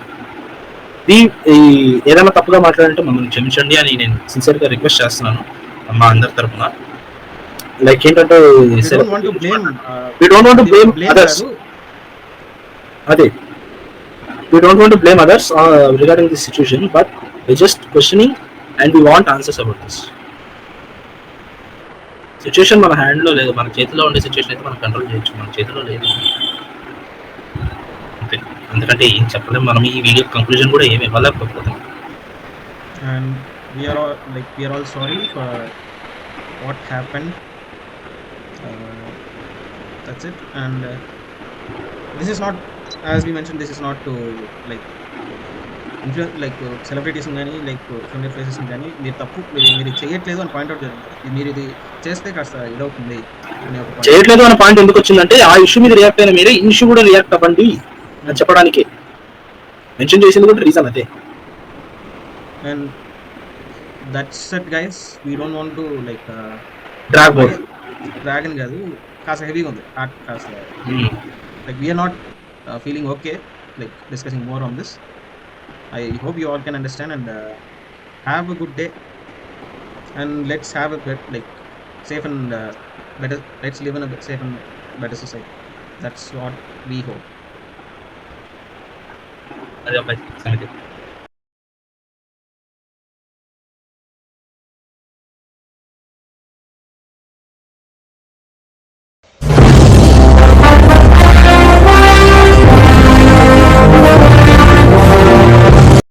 ఏదైనా తప్పుగా మాట్లాడంటే మమ్మల్ని క్షమించండి అని నేను సిన్సియర్గా రిక్వెస్ట్ చేస్తున్నాను మా అందరి తరఫున. లైక్ ఏంటంటే We don't want to blame we don't want to blame others. అదే we don't want to blame others regarding this situation, but we're just questioning and we want answers about this. Situation మన హ్యాండ్లో లేదు, మన చేతిలో ఉండే situation అయితే మనం control చేయొచ్చు, మన చేతిలో లేదు అంతే. ఎందుకంటే ఏం చెప్పలేము మనం. ఈ వీడియో కంక్లూజన్ కూడా ఏమి ఇవ్వలేకపోతున్నాం. and we are all sorry for what happened. That's it. And this is not, as we mentioned, this is not to like influence like celebrities కానీ లైక్ ఫేమస్ ఫేసెస్ కానీ మీరు తప్పు మీరు చేయట్లేదు అని పాయింట్అవుట్ చేయండి. మీరు ఇది చేస్తే కాస్త ఇదవుతుంది అనే ఒక point. చేయట్లేదు అనే పాయింట్ ఎందుకు వచ్చిందంటే ఆ ఇష్యూ మీద రియాక్ట్ అయిన మీరే ఈ ఇష్యూ కూడా రియాక్ట్ అవ్వండి అని చెప్పడానికి మెన్షన్ చేసింది కూడా రీజన్ అదే. And that's it guys. We don't want to like dragon కాదు, కాస్త హెవీగా ఉంది కాస్త like we are not feeling okay like discussing more on this. I hope you all can understand and have a good day and let's have a like safe and better, let's live in a safe and better society. That's what we hope. అదే అబ్బాయి సంగతి.